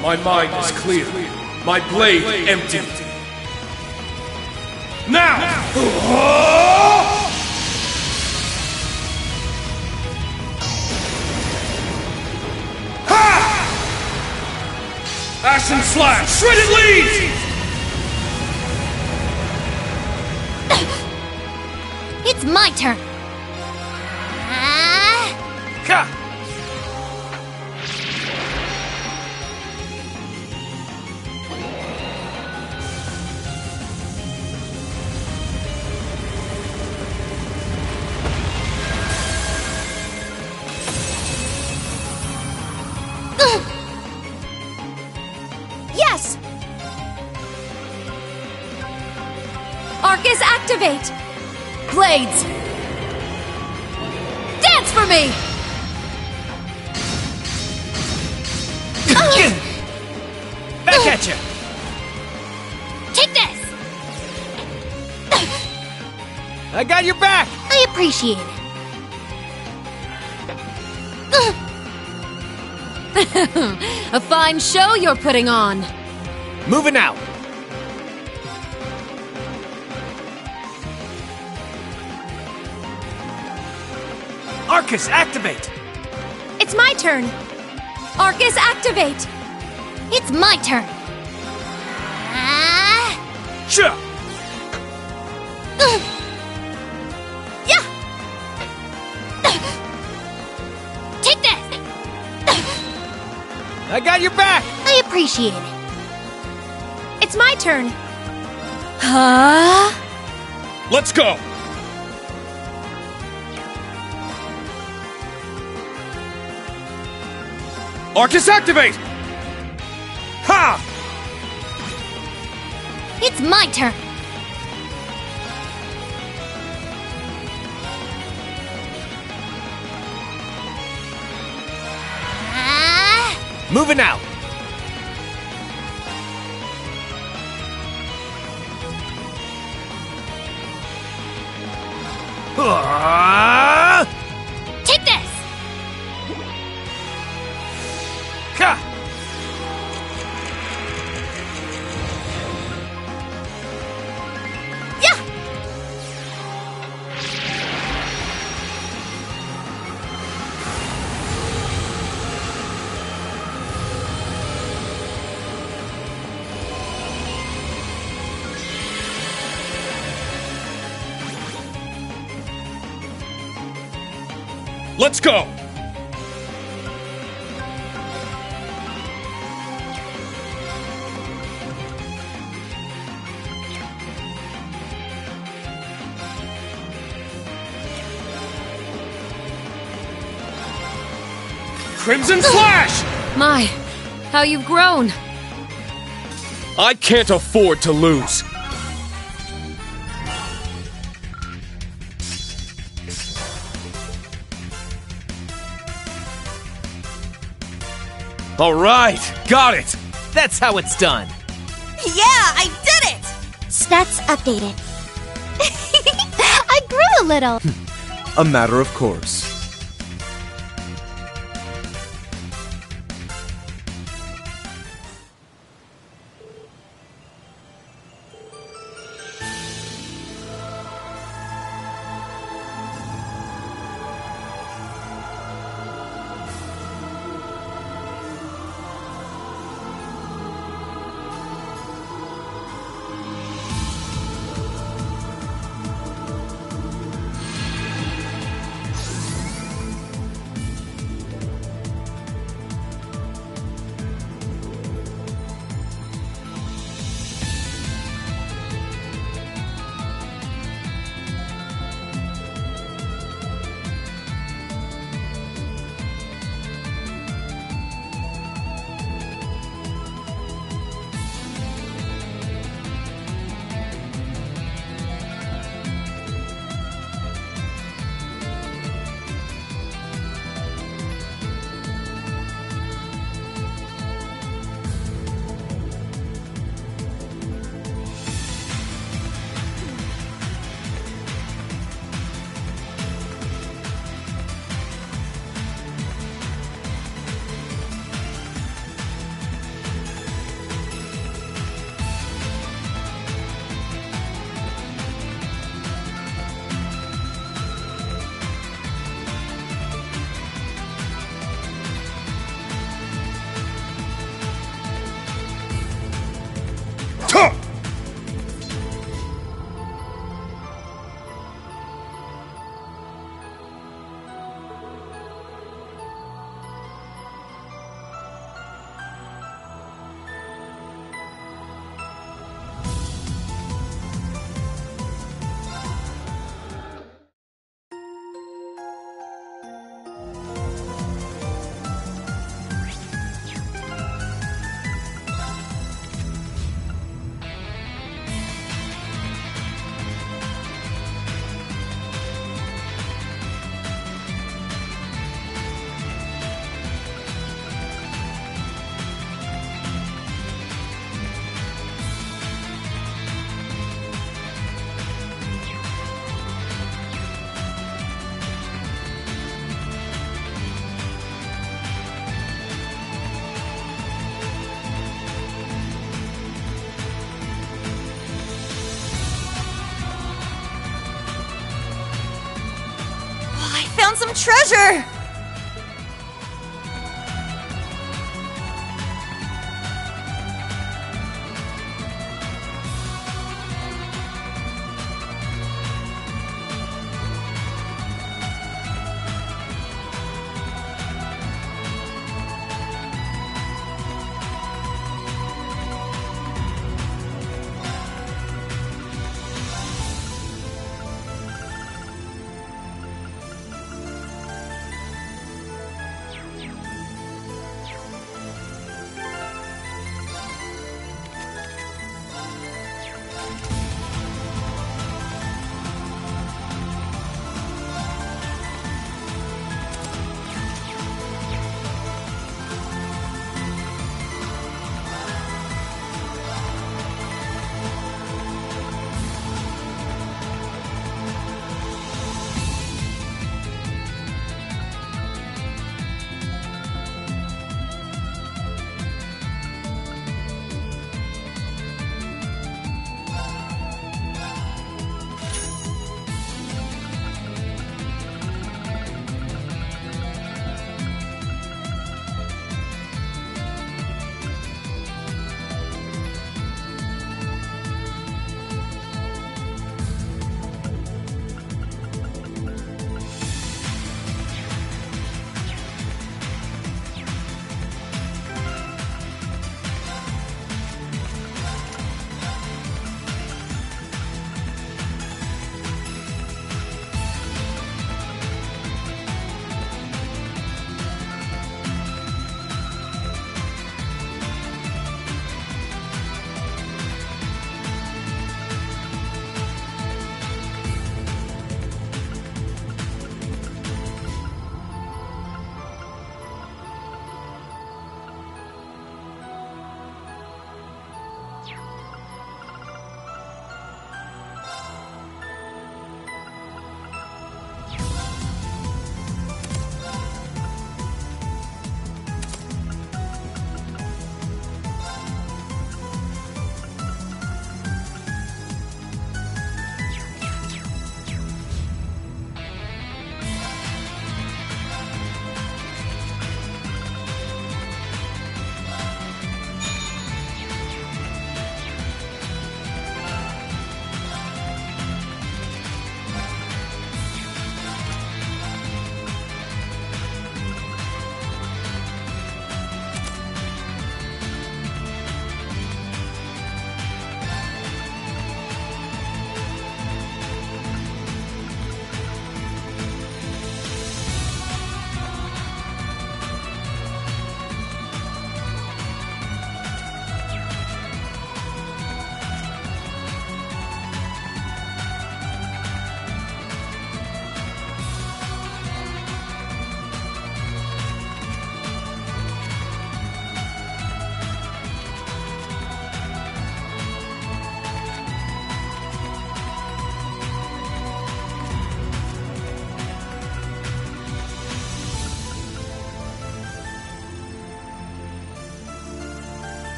My mind is clear. My blade empty. Now! Ha! Ashen Slash! Shredded Leaves! It's my turn! Yes! Arcus, activate! Blades! Dance for me! Back at you. Take this! I got your back. I appreciate it. A fine show you're putting on. Moving out. Arcus, activate. It's my turn. Arcus, activate. It's my turn. Sure. Yeah! Take this! I got your back. I appreciate it. It's my turn. Huh? Let's go! Arcus, activate! Ha! It's my turn. Moving out. Take this! Yeah! Let's go! Crimson Slash! My, how you've grown. I can't afford to lose. All right, got it. That's how it's done. Yeah, I did it! Stats updated. I grew a little. A matter of course. Found some treasure!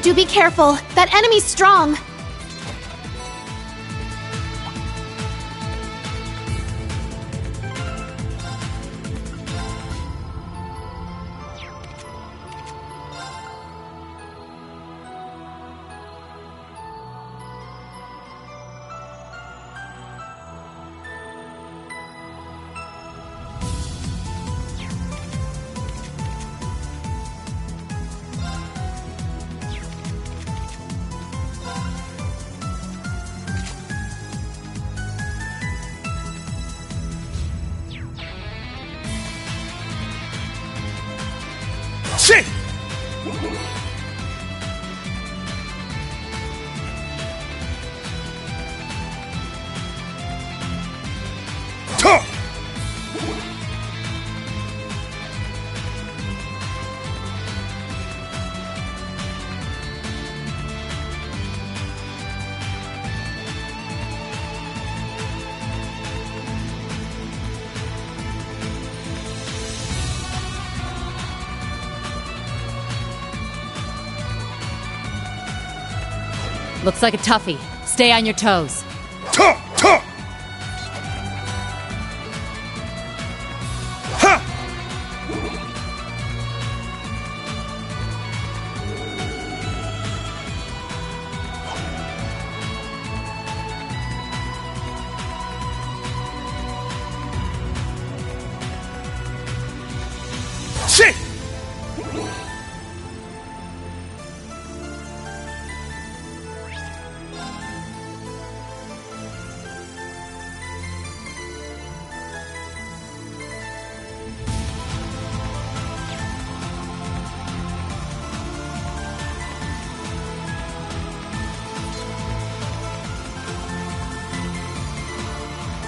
Do be careful. That enemy's strong. Shit! Talk! Looks like a toughie. Stay on your toes. Talk! Talk! Ha! Shit!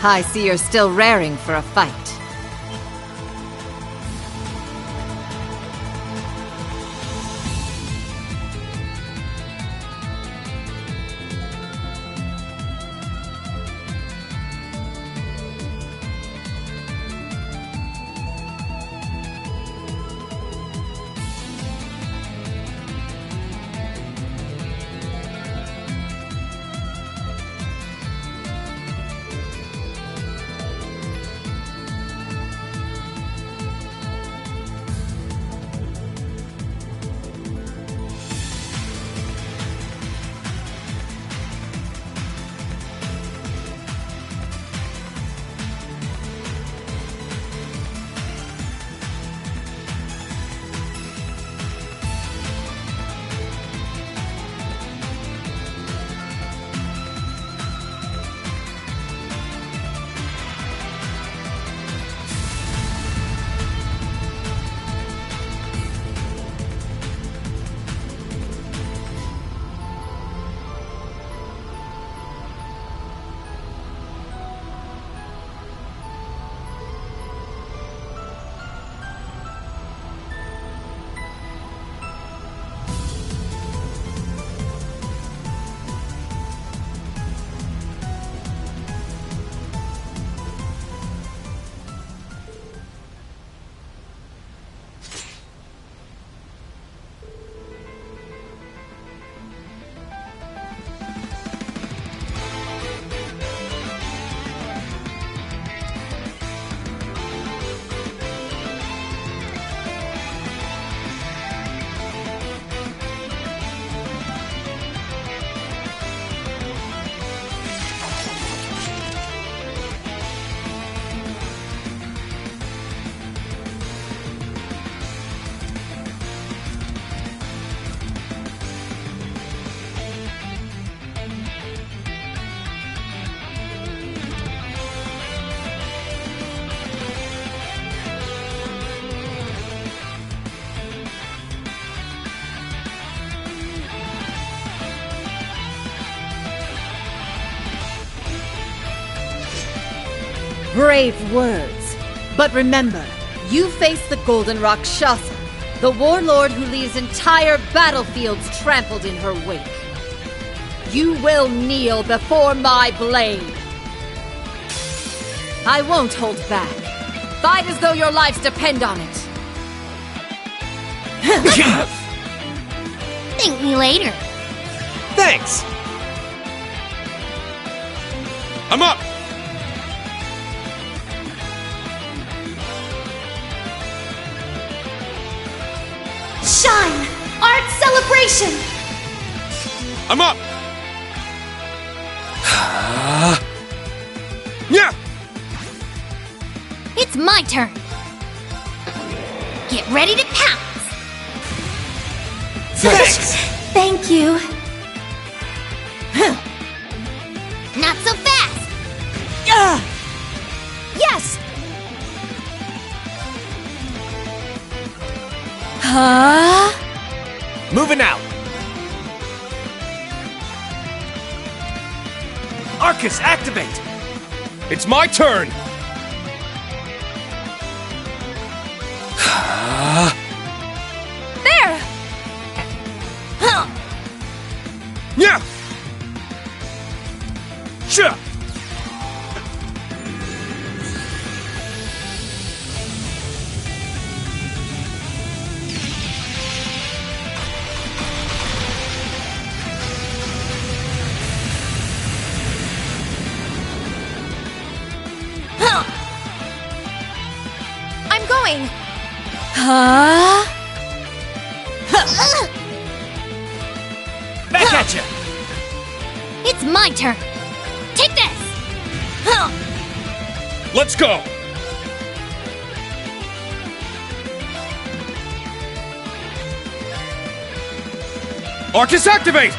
I see you're still raring for a fight. Brave words. But remember, you face the Golden Rakshasa, the warlord who leaves entire battlefields trampled in her wake. You will kneel before my blade. I won't hold back. Fight as though your lives depend on it. Thank me later. Thanks! I'm up! Shine! Art celebration! I'm up! Yeah! It's my turn. Get ready to pounce. Thanks! Thank you. Not so fast. Yes! Huh? Moving out! Arcus, activate! It's my turn! There! Yeah! Sure! I'm going. Huh? Back at you! It's my turn. Take this. Let's go! Arcus, activate!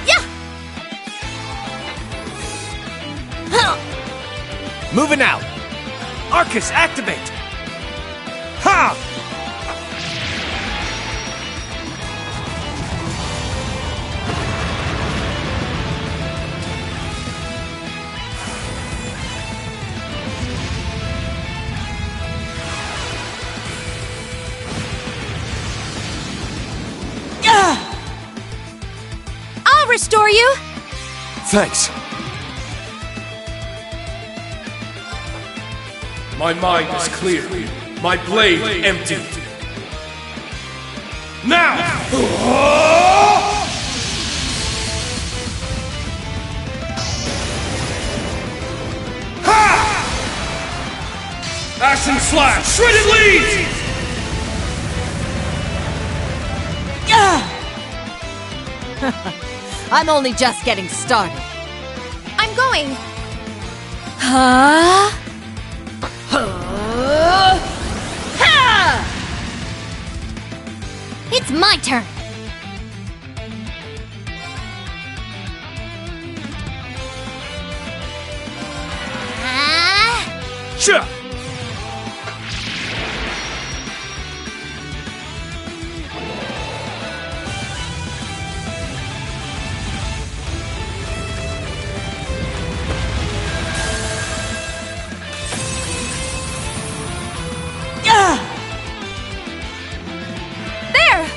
Yeah. Moving out! Arcus, activate! Ha! I'll restore you. Thanks. My mind is clear. My blade empty. Now! Ha! Ashen Slash! Shredded Leaves! I'm only just getting started. I'm going. Huh? It's my turn. Sure! There!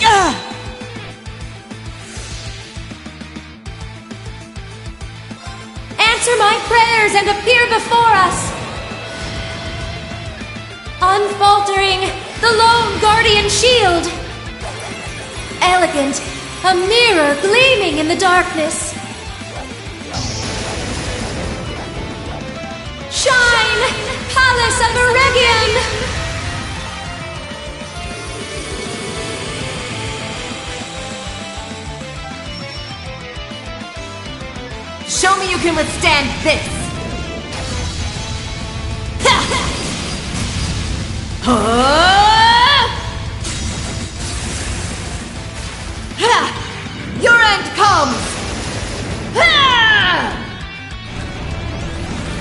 Yeah. Answer my prayers and appear before us. Unfaltering, the lone guardian shield. Elegant, a mirror gleaming in the darkness. Shine, Palace of Eregion! Show me you can withstand this! Your end comes!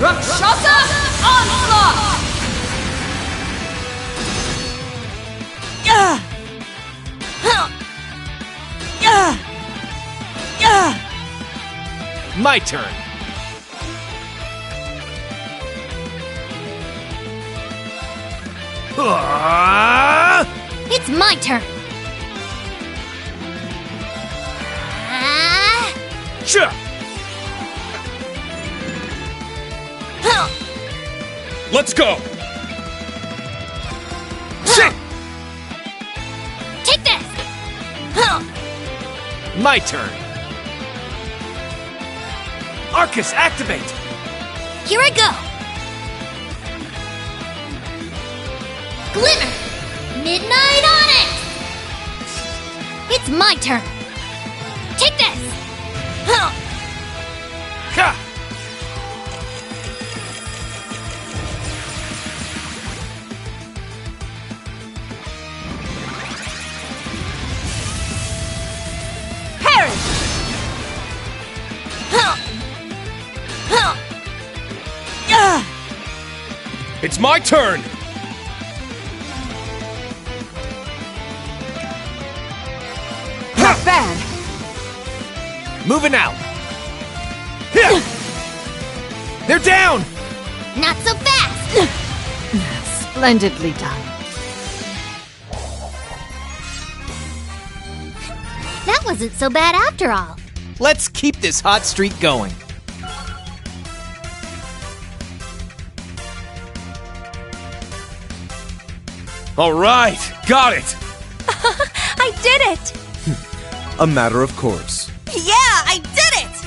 Rakshasa Onslaught! My turn. It's my turn. Sure. Let's go! Take this. My turn. Arcus, activate! Here I go. Glimmer. Midnight Onyx. It's my turn. Take this. Ha! It's my turn! Not bad. Moving out. They're down! Not so fast. Splendidly done. That wasn't so bad after all. Let's keep this hot streak going. All right, got it! I did it! A matter of course. Yeah, I did it!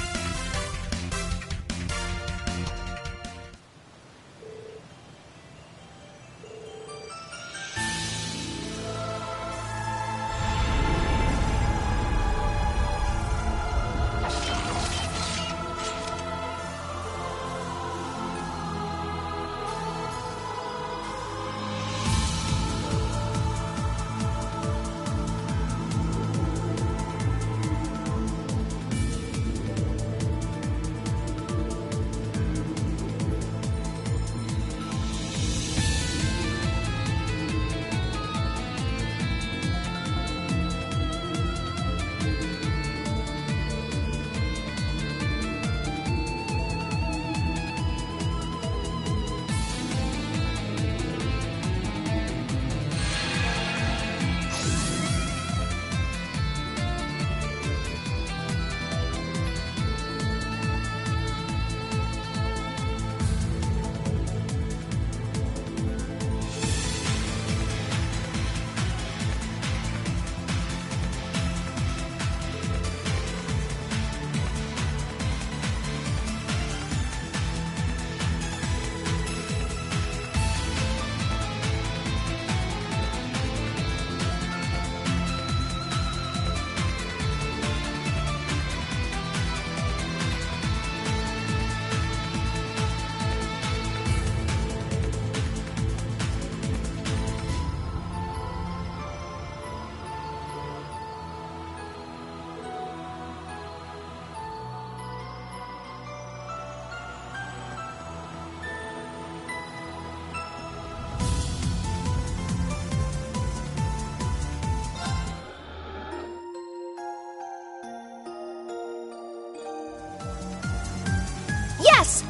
Yes!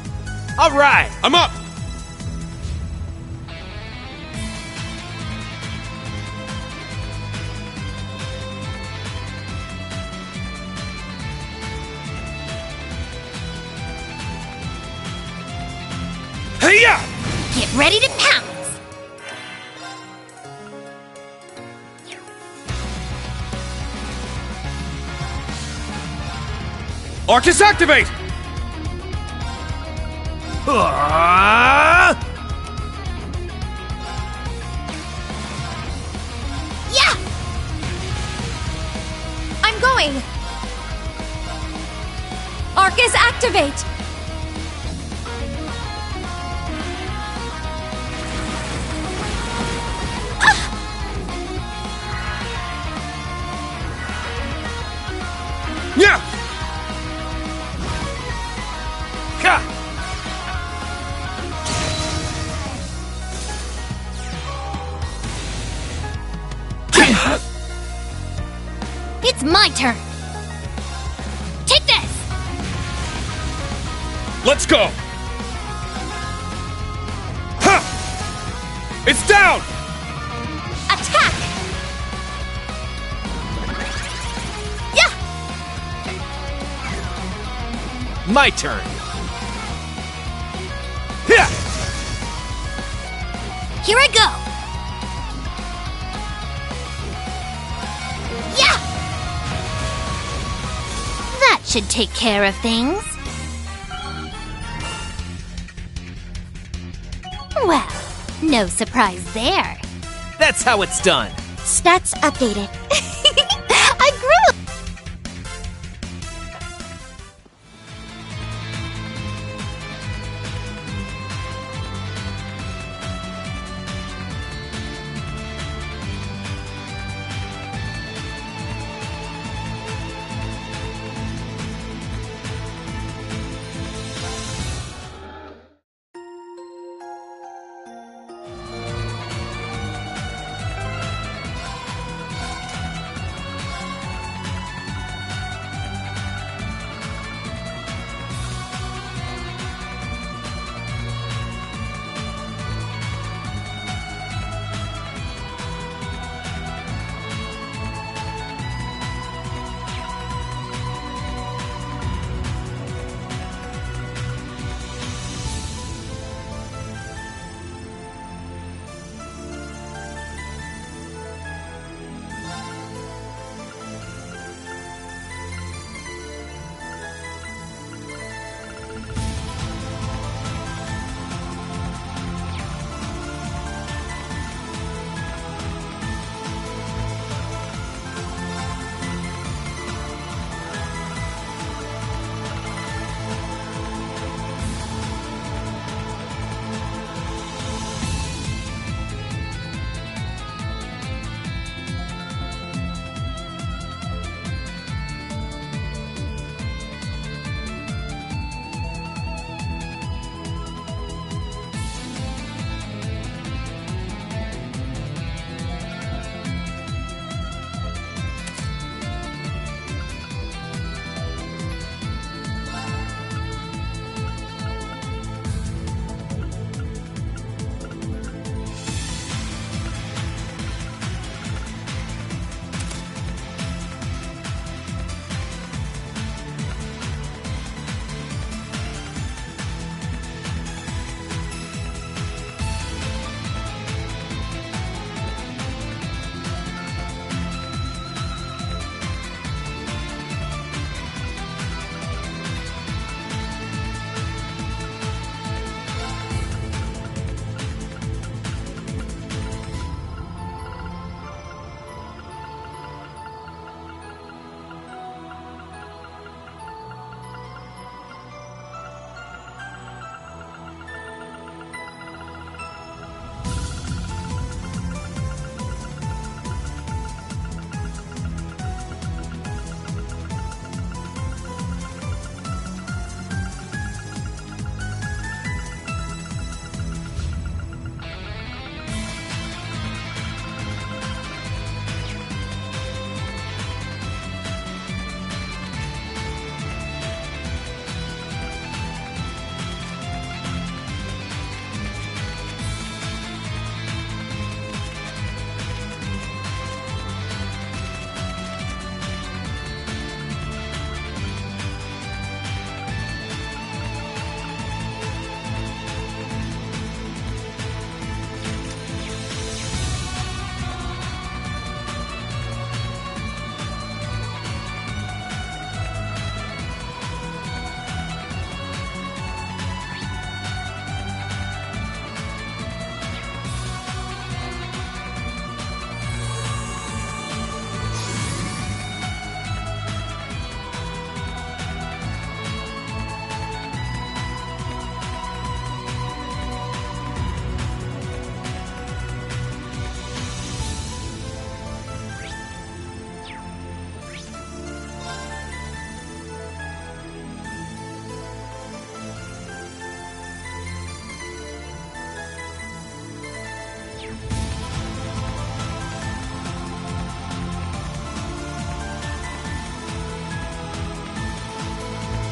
All right! I'm up! Hey-ya! Get ready to pounce! Arcus, activate! Yeah! I'm going! Arcus, activate! Yeah! Ha! It's my turn. Take this. Let's go! Ha! It's down! Attack! Yeah! My turn. Yeah! Here I go! Yeah! That should take care of things. Well, no surprise there. That's how it's done. Stats updated. I grew!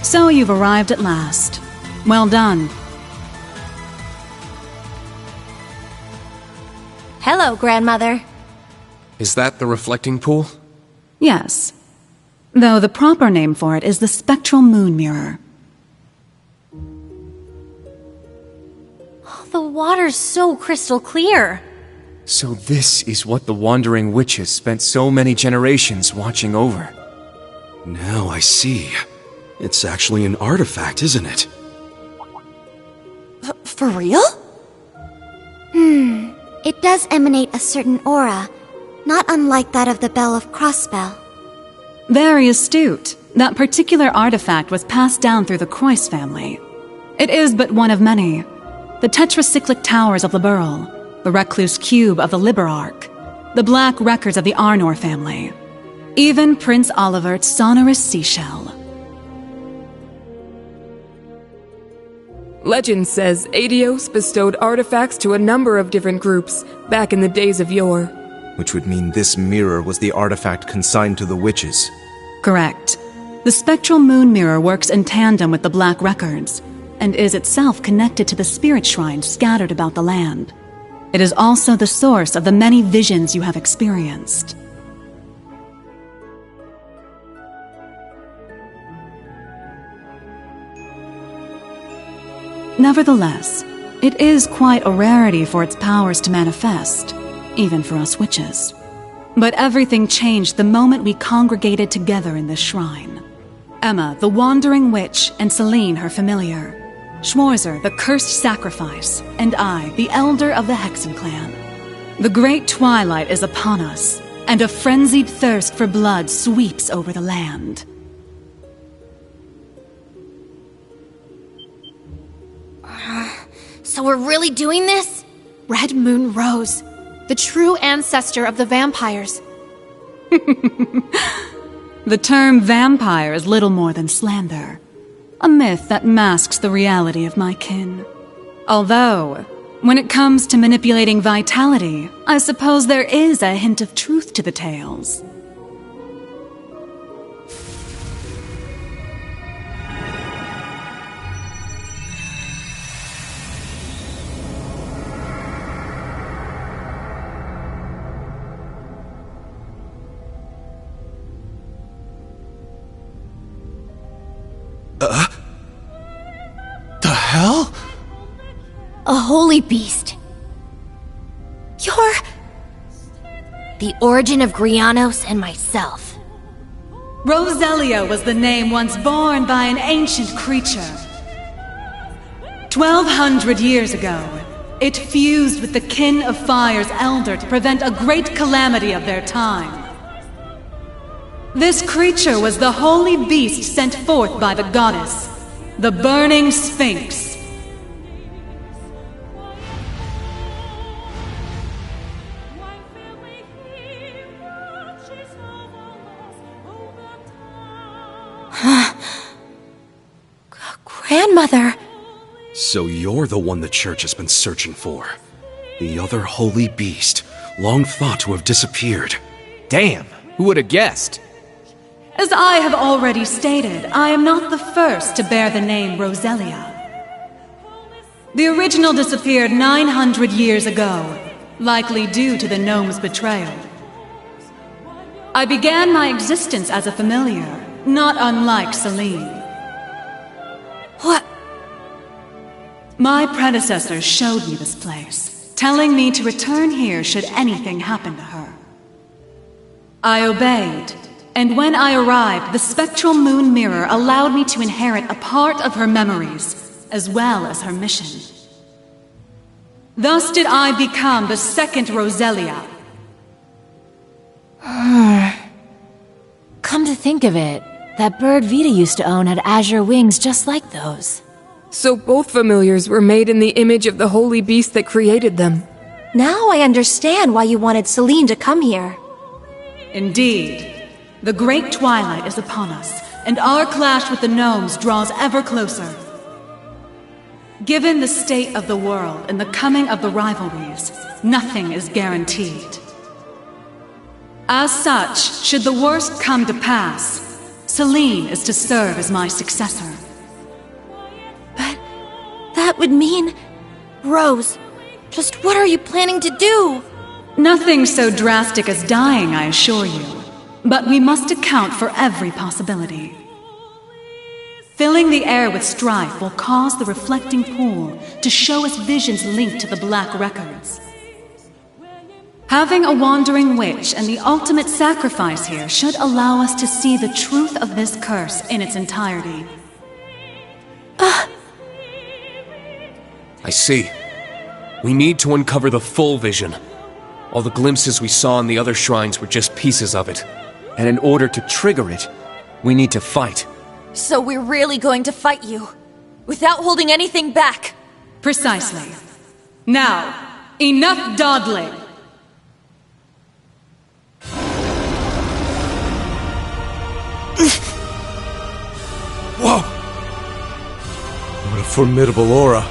So you've arrived at last. Well done. Hello, Grandmother. Is that the reflecting pool? Yes. Though the proper name for it is the spectral moon mirror. The water's so crystal clear. So this is what the Wandering Witches spent so many generations watching over. Now I see. It's actually an artifact, isn't it? For real? It does emanate a certain aura, not unlike that of the Bell of Crossbell. Very astute. That particular artifact was passed down through the Croyce family. It is but one of many. The tetracyclic towers of Liberl, the recluse cube of the Liberarch, the black records of the Arnor family, even Prince Olivert's sonorous seashell. Legend says Adios bestowed artifacts to a number of different groups back in the days of yore. Which would mean this mirror was the artifact consigned to the witches. Correct. The spectral moon mirror works in tandem with the black records, and is itself connected to the spirit shrines scattered about the land. It is also the source of the many visions you have experienced. Nevertheless, it is quite a rarity for its powers to manifest, even for us witches. But everything changed the moment we congregated together in this shrine. Emma, the wandering witch, and Celine, her familiar. Schwarzer, the cursed sacrifice, and I, the elder of the Hexen clan. The great twilight is upon us, and a frenzied thirst for blood sweeps over the land. So we're really doing this? Red Moon Rose, the true ancestor of the vampires. The term vampire is little more than slander. A myth that masks the reality of my kin. Although, when it comes to manipulating vitality, I suppose there is a hint of truth to the tales. The hell? A holy beast. You're... the origin of Grianos and myself. Roselia was the name once borne by an ancient creature. 1,200 years ago, it fused with the Kin of Fire's elder to prevent a great calamity of their time. This creature was the holy beast sent forth by the goddess, the Burning Sphinx. Grandmother! So you're the one the church has been searching for. The other holy beast, long thought to have disappeared. Damn, who would have guessed? As I have already stated, I am not the first to bear the name Roselia. The original disappeared 900 years ago, likely due to the gnome's betrayal. I began my existence as a familiar, not unlike Celine. What? My predecessors showed me this place, telling me to return here should anything happen to her. I obeyed. And when I arrived, the spectral moon mirror allowed me to inherit a part of her memories, as well as her mission. Thus did I become the second Roselia. Come to think of it, that bird Vita used to own had azure wings just like those. So both familiars were made in the image of the holy beast that created them. Now I understand why you wanted Celine to come here. Indeed. The great twilight is upon us, and our clash with the gnomes draws ever closer. Given the state of the world and the coming of the rivalries, nothing is guaranteed. As such, should the worst come to pass, Celine is to serve as my successor. would mean... Rose, just what are you planning to do? Nothing so drastic as dying, I assure you. But we must account for every possibility. Filling the air with strife will cause the reflecting pool to show us visions linked to the Black Records. Having a wandering witch and the ultimate sacrifice here should allow us to see the truth of this curse in its entirety. I see. We need to uncover the full vision. All the glimpses we saw in the other shrines were just pieces of it. And in order to trigger it, we need to fight. So we're really going to fight you, without holding anything back. Precisely. Now, enough dawdling! Whoa! What a formidable aura.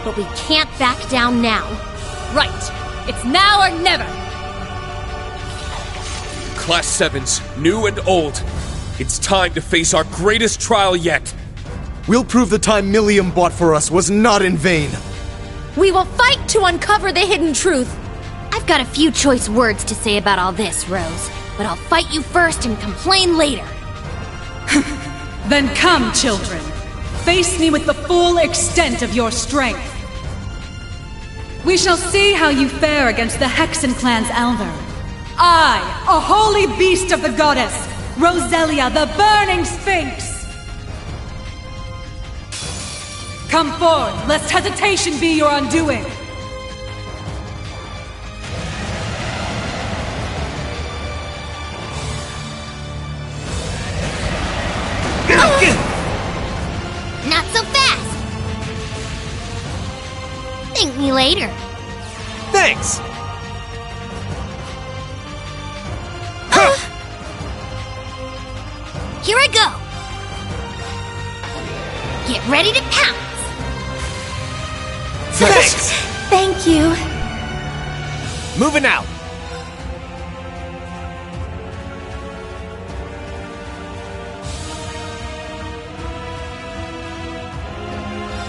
But we can't back down now. Right. It's now or never. Class 7s, new and old. It's time to face our greatest trial yet. We'll prove the time Milliam bought for us was not in vain. We will fight to uncover the hidden truth. I've got a few choice words to say about all this, Rose. But I'll fight you first and complain later. Then come, children. Face me with the full extent of your strength. We shall see how you fare against the Hexen clan's elder. I, a holy beast of the goddess, Roselia, the burning sphinx! Come forth, lest hesitation be your undoing! Not so fast! Thank me later. Thanks! Here I go! Get ready to pounce! Thanks! Thank you. Moving out!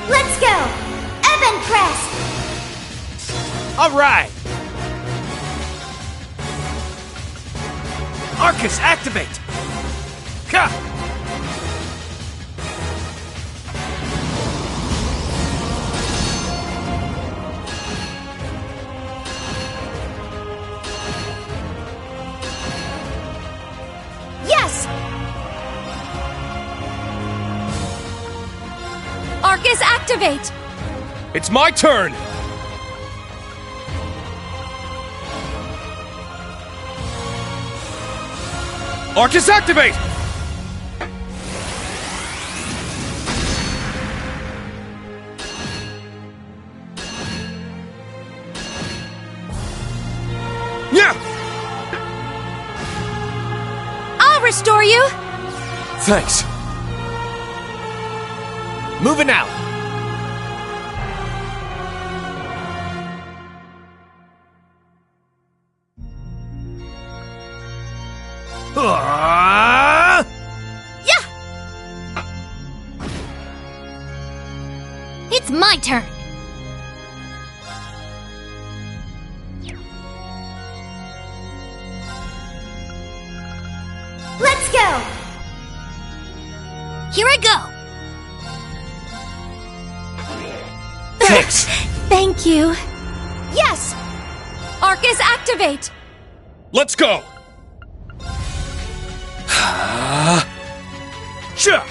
Let's go! Evan Crest! Alright! Arcus, activate! Ka! Yes! Arcus, activate! It's my turn! Arcus, activate! Yeah! I'll restore you! Thanks. Moving out! Yeah! It's my turn. Let's go! Here I go. Thanks! Thank you. Yes! Arcus, activate! Let's go! Cha!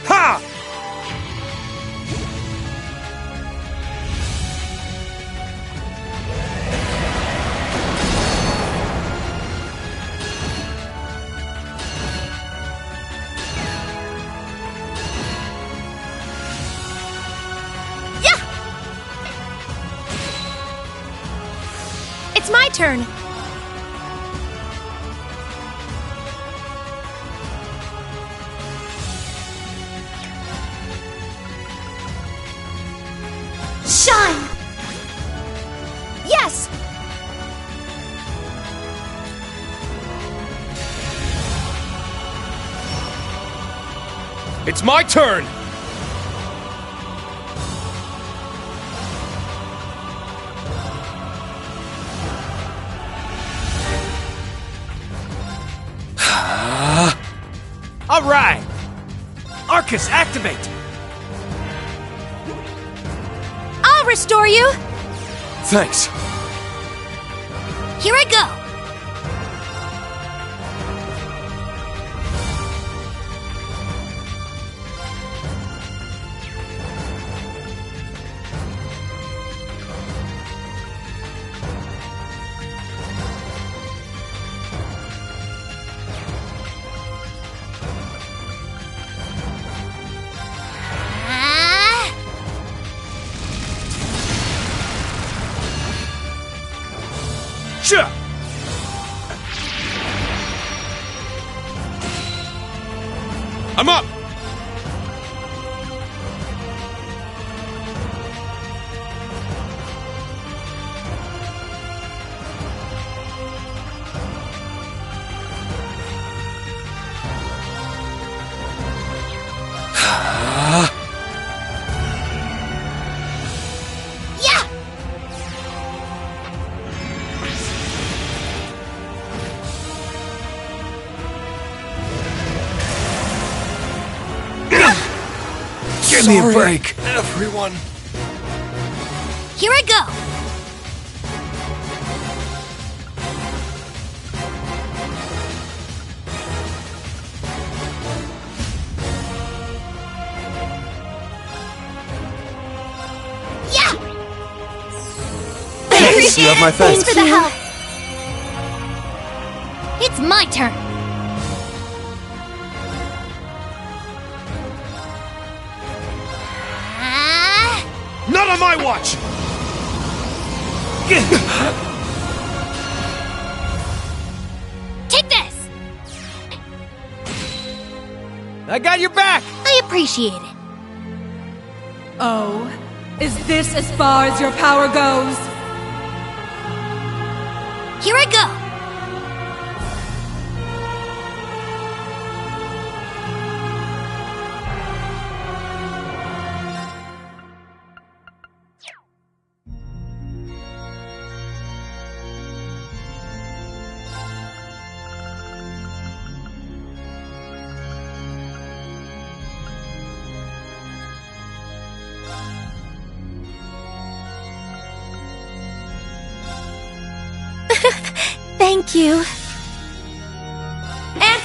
Ha! Yeah! It's my turn. Shine! Yes! It's my turn! All right! Arcus, activate! I'll restore you! Thanks. Here I go! I'm up! Give me a break, everyone. Here I go! Yeah! Thanks, you have my thanks. Thanks for the help! It's my turn! Not on my watch! Take this! I got your back! I appreciate it. Oh, is this as far as your power goes? Here I go! Thank you. And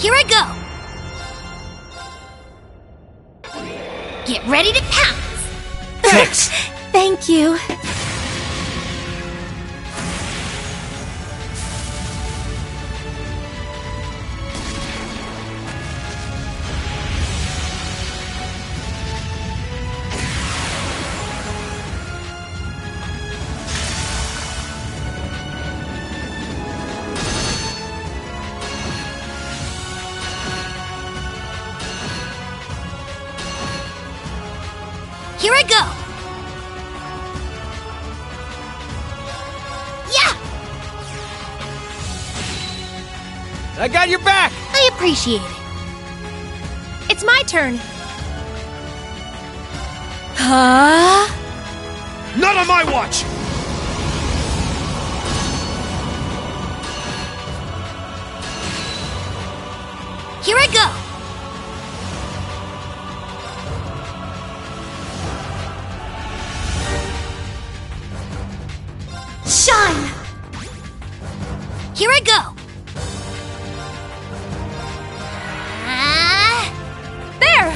here I go. Get ready to pounce. Thanks. Thank you. Here I go! Yeah! I got your back! I appreciate it. It's my turn. Huh? Not on my watch! Here I go! Shine! Here I go! There!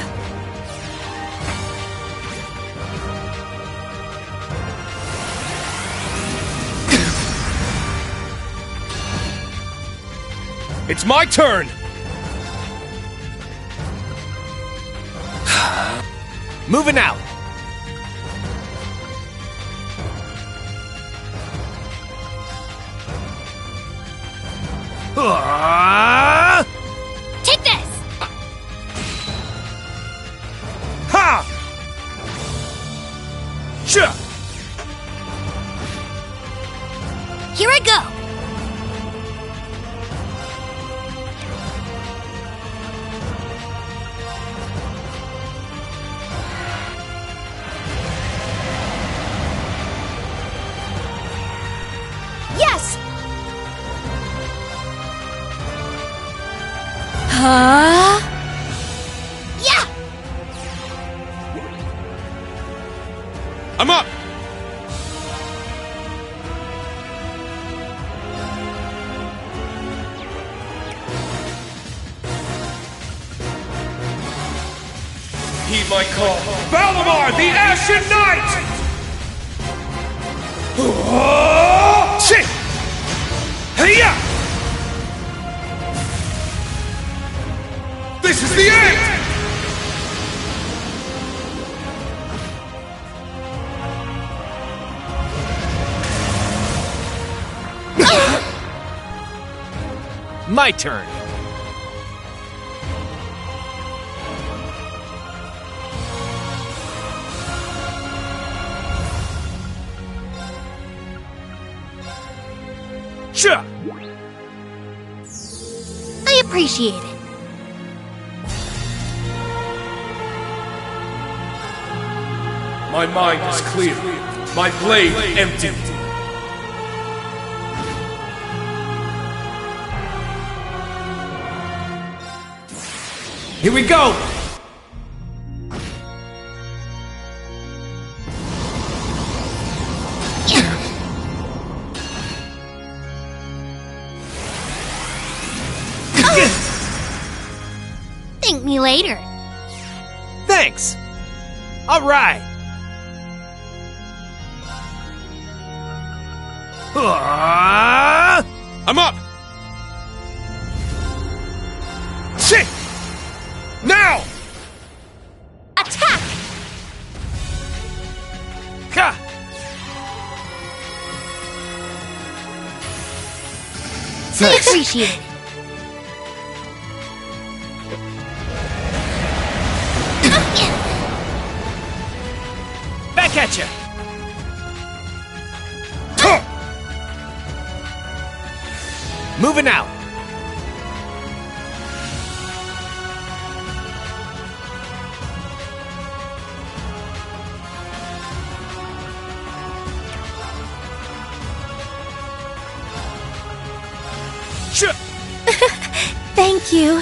It's my turn! Moving out! Take this! Ha! Sure! Here I go! Huh? Yeah! I'm up! Heed my call. Valimar, the Ashen Knight! Shit! Hey-ya! This is the end! My turn. Sure. I appreciate it. My mind is clear. My blade empty. Here we go! Thank me later. Thanks! Alright! I'm up! Shit! Now! Attack! Ha! I appreciate it. Back at ya! Moving out! Sure. Thank you.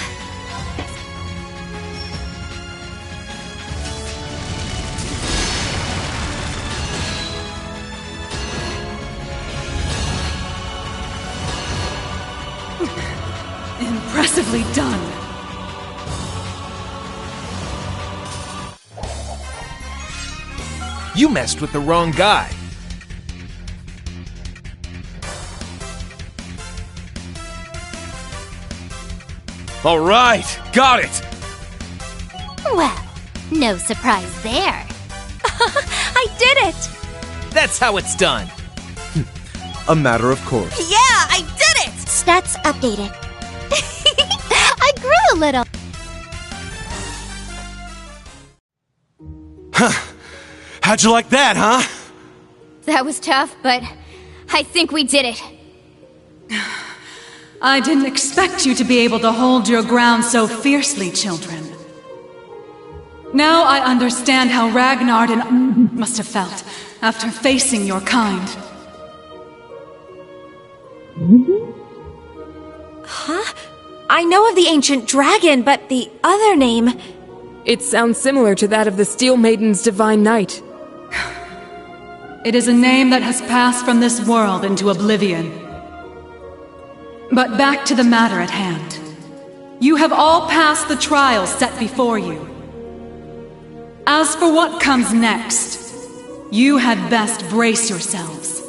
Impressively done. You messed with the wrong guy. All right, got it. Well, no surprise there. I did it! That's how it's done. A matter of course. Yeah, I did it! Stats updated. I grew a little. How'd you like that, huh? That was tough, but I think we did it. I didn't expect you to be able to hold your ground so fiercely, children. Now I understand how Ragnar and must have felt after facing your kind. Huh? I know of the ancient dragon, but the other name... It sounds similar to that of the Steel Maiden's divine knight. It is a name that has passed from this world into oblivion. But back to the matter at hand. You have all passed the trials set before you. As for what comes next, you had best brace yourselves.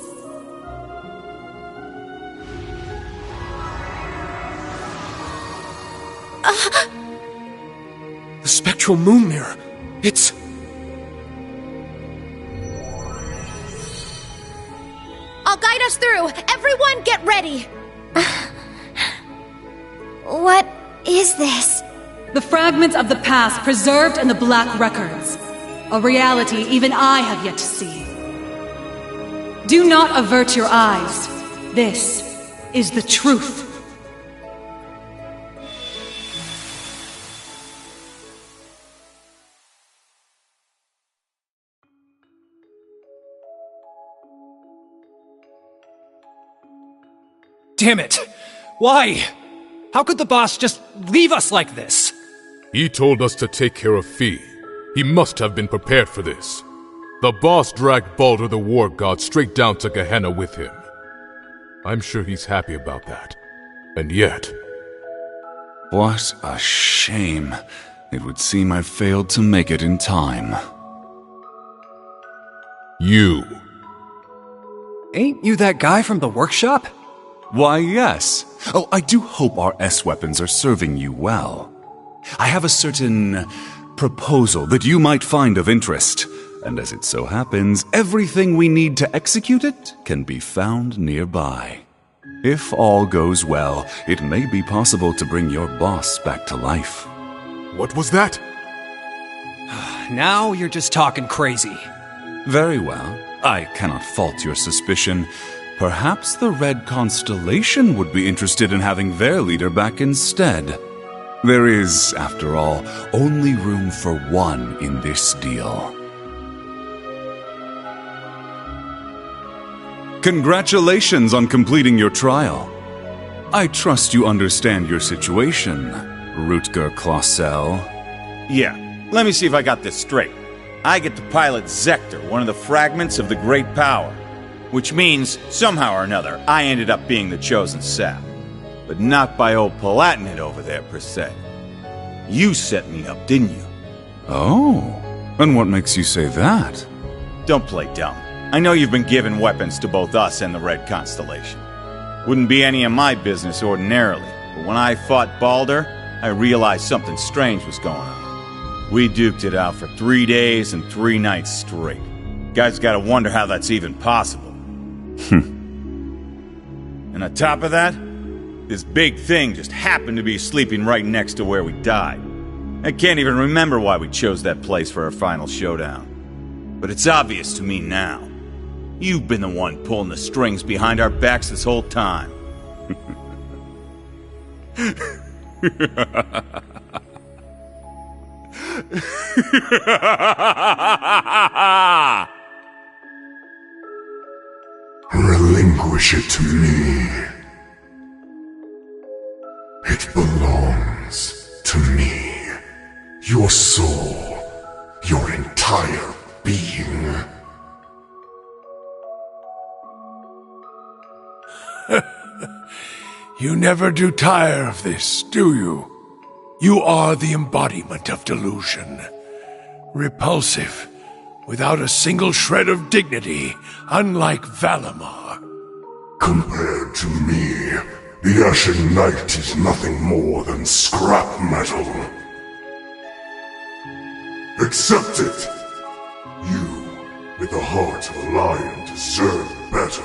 The spectral moon mirror. It's... I'll guide us through. Everyone get ready. What is this? The fragments of the past preserved in the Black Records. A reality even I have yet to see. Do not avert your eyes. This is the truth. Damn it! Why? How could the boss just leave us like this? He told us to take care of Fee. He must have been prepared for this. The boss dragged Baldur the War God straight down to Gehenna with him. I'm sure he's happy about that. And yet... What a shame. It would seem I failed to make it in time. You. Ain't you that guy from the workshop? Why, yes. Oh, I do hope our S-weapons are serving you well. I have a certain proposal that you might find of interest. And as it so happens, everything we need to execute it can be found nearby. If all goes well, it may be possible to bring your boss back to life. What was that? Now you're just talking crazy. Very well. I cannot fault your suspicion. Perhaps the Red Constellation would be interested in having their leader back instead. There is, after all, only room for one in this deal. Congratulations on completing your trial. I trust you understand your situation, Rutger Clausel. Yeah, let me see if I got this straight. I get to pilot Zector, one of the fragments of the Great Power. Which means, somehow or another, I ended up being the chosen sap. But not by old Palatinate over there, per se. You set me up, didn't you? Oh, and what makes you say that? Don't play dumb. I know you've been giving weapons to both us and the Red Constellation. Wouldn't be any of my business ordinarily, but when I fought Baldur, I realized something strange was going on. We duked it out for 3 days and 3 nights straight. Guys gotta wonder how that's even possible. And on top of that, this big thing just happened to be sleeping right next to where we died. I can't even remember why we chose that place for our final showdown. But it's obvious to me now. You've been the one pulling the strings behind our backs this whole time. Relinquish it to me. It belongs to me. Your soul, your entire being. You never do tire of this, do you? You are the embodiment of delusion. Repulsive, without a single shred of dignity, unlike Valimar. Compared to me, the Ashen Knight is nothing more than scrap metal. Accept it! You, with the heart of a lion, deserve better.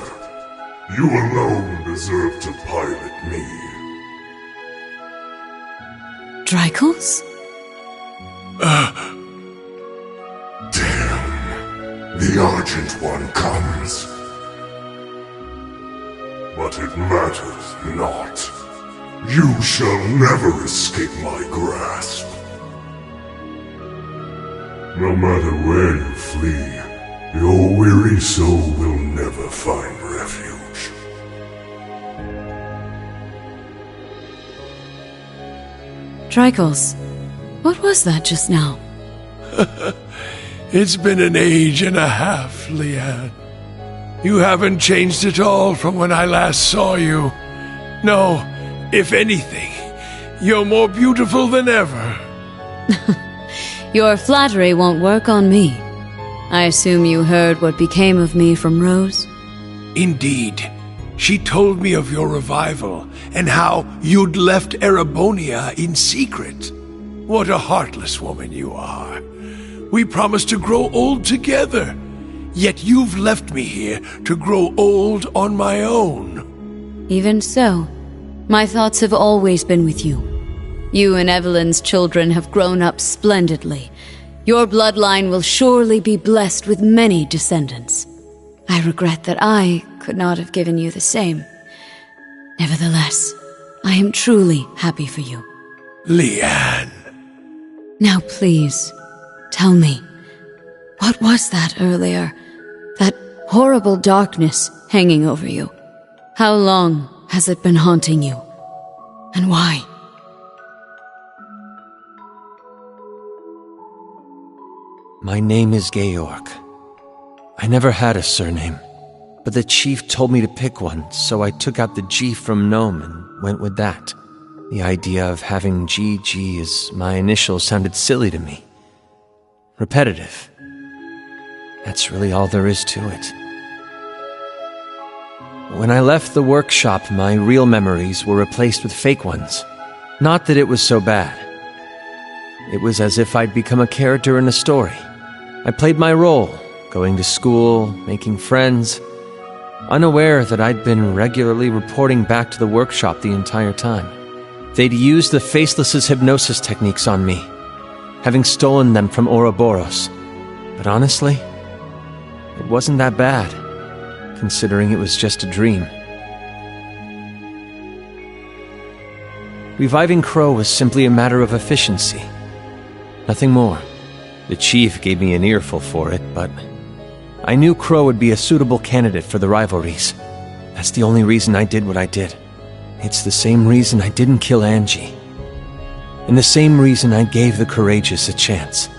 You alone deserve to pilot me. Drykles? Damn. The Argent One comes. But it matters not. You shall never escape my grasp. No matter where you flee, your weary soul will never find refuge. Drykles, what was that just now? It's been an age and a half, Leanne. You haven't changed at all from when I last saw you. No, if anything, you're more beautiful than ever. Your flattery won't work on me. I assume you heard what became of me from Rose? Indeed. She told me of your revival, and how you'd left Erebonia in secret. What a heartless woman you are. We promised to grow old together, yet you've left me here to grow old on my own. Even so, my thoughts have always been with you. You and Evelyn's children have grown up splendidly. Your bloodline will surely be blessed with many descendants. I regret that I could not have given you the same. Nevertheless, I am truly happy for you. Leanne. Now please, tell me, what was that earlier? That horrible darkness hanging over you? How long has it been haunting you? And why? My name is Georg. I never had a surname, but the chief told me to pick one, so I took out the G from Gnome and went with that. The idea of having GG as my initials sounded silly to me. Repetitive. That's really all there is to it. When I left the workshop, my real memories were replaced with fake ones. Not that it was so bad. It was as if I'd become a character in a story. I played my role, going to school, making friends, unaware that I'd been regularly reporting back to the workshop the entire time. They'd used the Faceless's hypnosis techniques on me, having stolen them from Ouroboros. But honestly, it wasn't that bad, considering it was just a dream. Reviving Crow was simply a matter of efficiency. Nothing more. The chief gave me an earful for it, but I knew Crow would be a suitable candidate for the rivalries. That's the only reason I did what I did. It's the same reason I didn't kill Angie. And the same reason I gave the courageous a chance.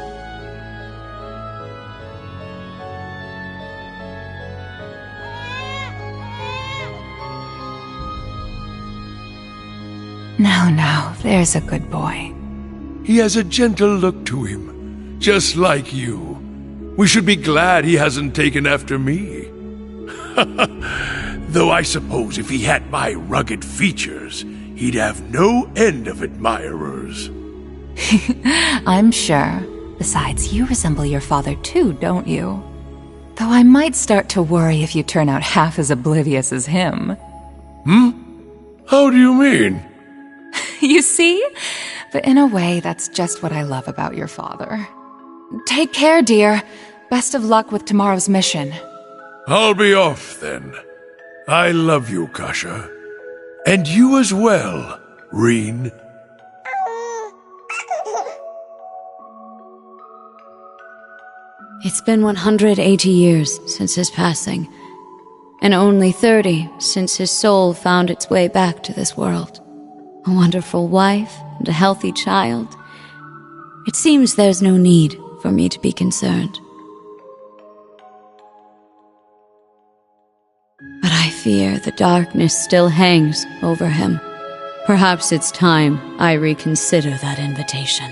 Now, there's a good boy. He has a gentle look to him, just like you. We should be glad he hasn't taken after me. Though I suppose if he had my rugged features, he'd have no end of admirers. I'm sure. Besides, you resemble your father too, don't you? Though I might start to worry if you turn out half as oblivious as him. How do you mean? You see? But in a way, that's just what I love about your father. Take care, dear. Best of luck with tomorrow's mission. I'll be off then. I love you, Kasha. And you as well, Reen. It's been 180 years since his passing, and only 30 since his soul found its way back to this world. A wonderful wife and a healthy child. It seems there's no need for me to be concerned. But I fear the darkness still hangs over him. Perhaps it's time I reconsider that invitation.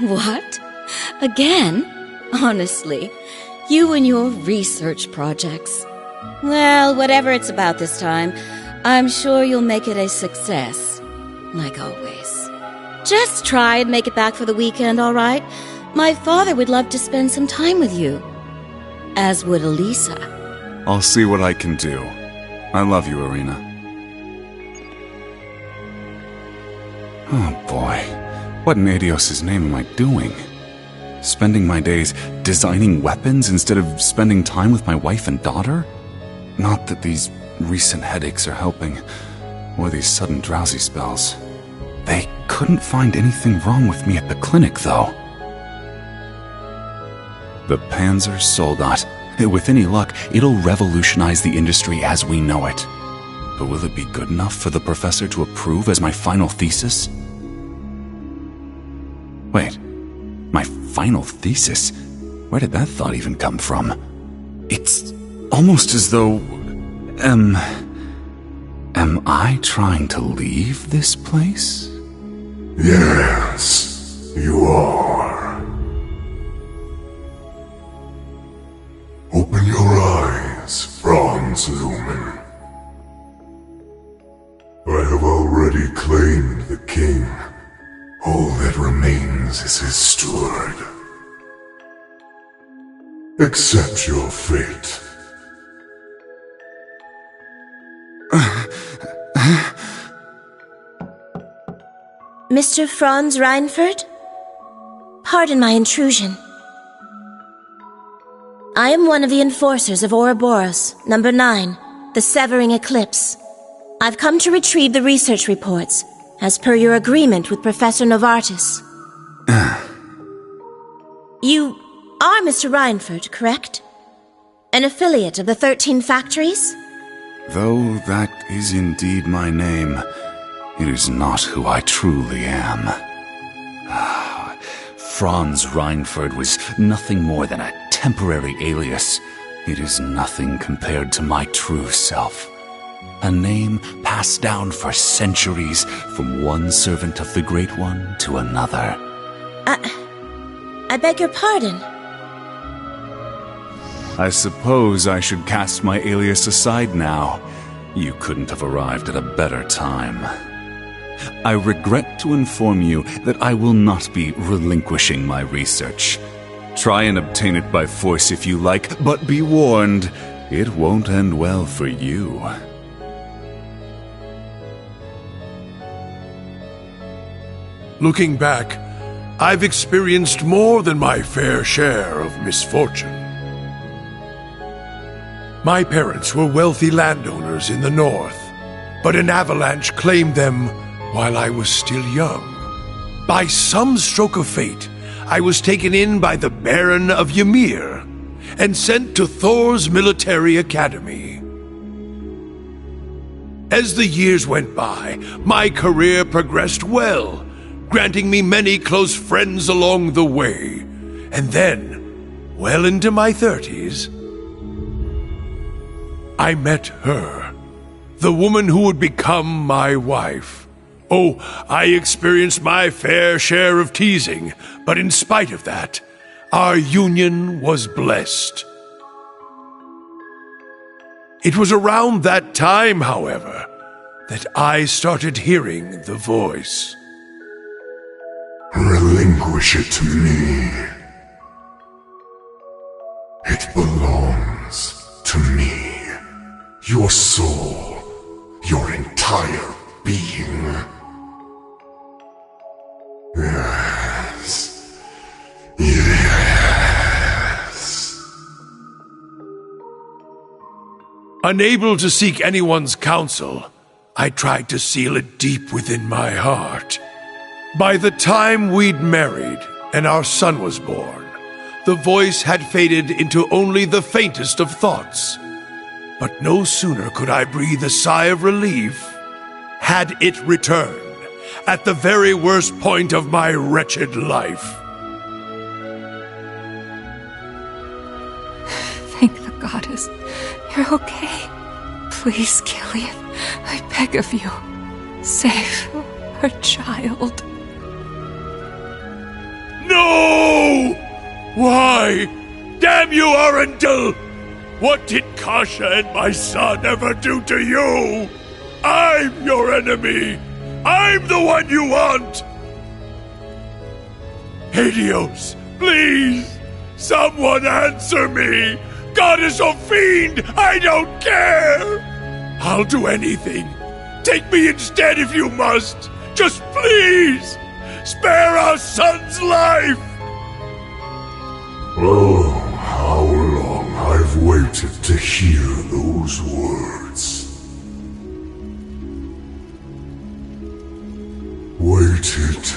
What? Again? Honestly, you and your research projects. Well, whatever it's about this time, I'm sure you'll make it a success. Like always. Just try and make it back for the weekend, all right? My father would love to spend some time with you. As would Elisa. I'll see what I can do. I love you, Irina. Oh boy. What in Adios' name am I doing? Spending my days designing weapons instead of spending time with my wife and daughter? Not that these recent headaches are helping, or these sudden drowsy spells. They couldn't find anything wrong with me at the clinic, though. The Panzer Soldat. With any luck, it'll revolutionize the industry as we know it. But will it be good enough for the professor to approve as my final thesis? Wait, my final thesis? Where did that thought even come from? It's almost as though... Am I trying to leave this place? Yes, you are. Open your eyes, Franz Lumen. I have already claimed the king. All that remains is his steward. Accept your fate. Mr. Franz Reinfurt? Pardon my intrusion. I am one of the enforcers of Ouroboros, number 9, the Severing Eclipse. I've come to retrieve the research reports, as per your agreement with Professor Novartis. You are Mr. Reinfurt, correct? An affiliate of the 13 factories? Though that is indeed my name, it is not who I truly am. Franz Reinford was nothing more than a temporary alias. It is nothing compared to my true self. A name passed down for centuries from one servant of the Great One to another. I beg your pardon. I suppose I should cast my alias aside now. You couldn't have arrived at a better time. I regret to inform you that I will not be relinquishing my research. Try and obtain it by force if you like, but be warned, it won't end well for you. Looking back, I've experienced more than my fair share of misfortune. My parents were wealthy landowners in the north, but an avalanche claimed them while I was still young. By some stroke of fate, I was taken in by the Baron of Ymir and sent to Thor's military academy. As the years went by, my career progressed well, granting me many close friends along the way. And then, well into my 30s, I met her, the woman who would become my wife. Oh, I experienced my fair share of teasing, but in spite of that, our union was blessed. It was around that time, however, that I started hearing the voice. Relinquish it to me. It belongs to me. Your soul, your entire being. Yes. Yes. Unable to seek anyone's counsel, I tried to seal it deep within my heart. By the time we'd married and our son was born, the voice had faded into only the faintest of thoughts. But no sooner could I breathe a sigh of relief, had it returned at the very worst point of my wretched life. Thank the goddess. You're okay. Please, Killian, I beg of you. Save her child. No! Why? Damn you, Arundel! What did Kasha and my son ever do to you? I'm your enemy! I'm the one you want! Helios, please! Someone answer me! Goddess or fiend, I don't care! I'll do anything. Take me instead if you must. Just please! Spare our son's life! Oh, how long I've waited to hear those words. Waited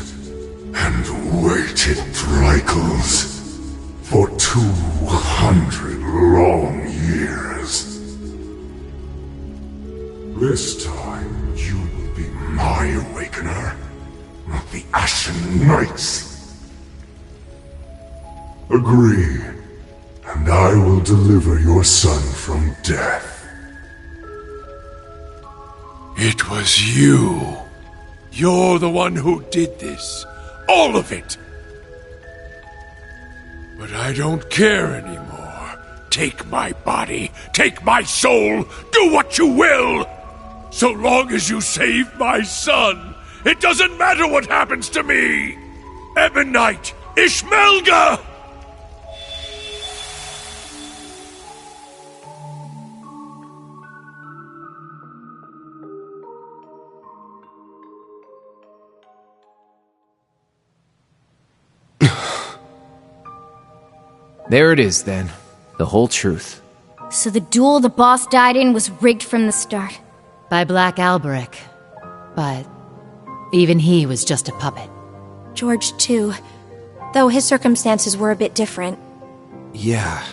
and waited, Drycles, for 200 long years. This time you will be my awakener, not the Ashen Knight's. Agree, and I will deliver your son from death. It was you. You're the one who did this. All of it. But I don't care anymore. Take my body. Take my soul. Do what you will. So long as you save my son, it doesn't matter what happens to me. Ebonite Ishmelga! There it is, then. The whole truth. So the duel the boss died in was rigged from the start. By Black Alberic. But even he was just a puppet. George, too. Though his circumstances were a bit different. Yeah.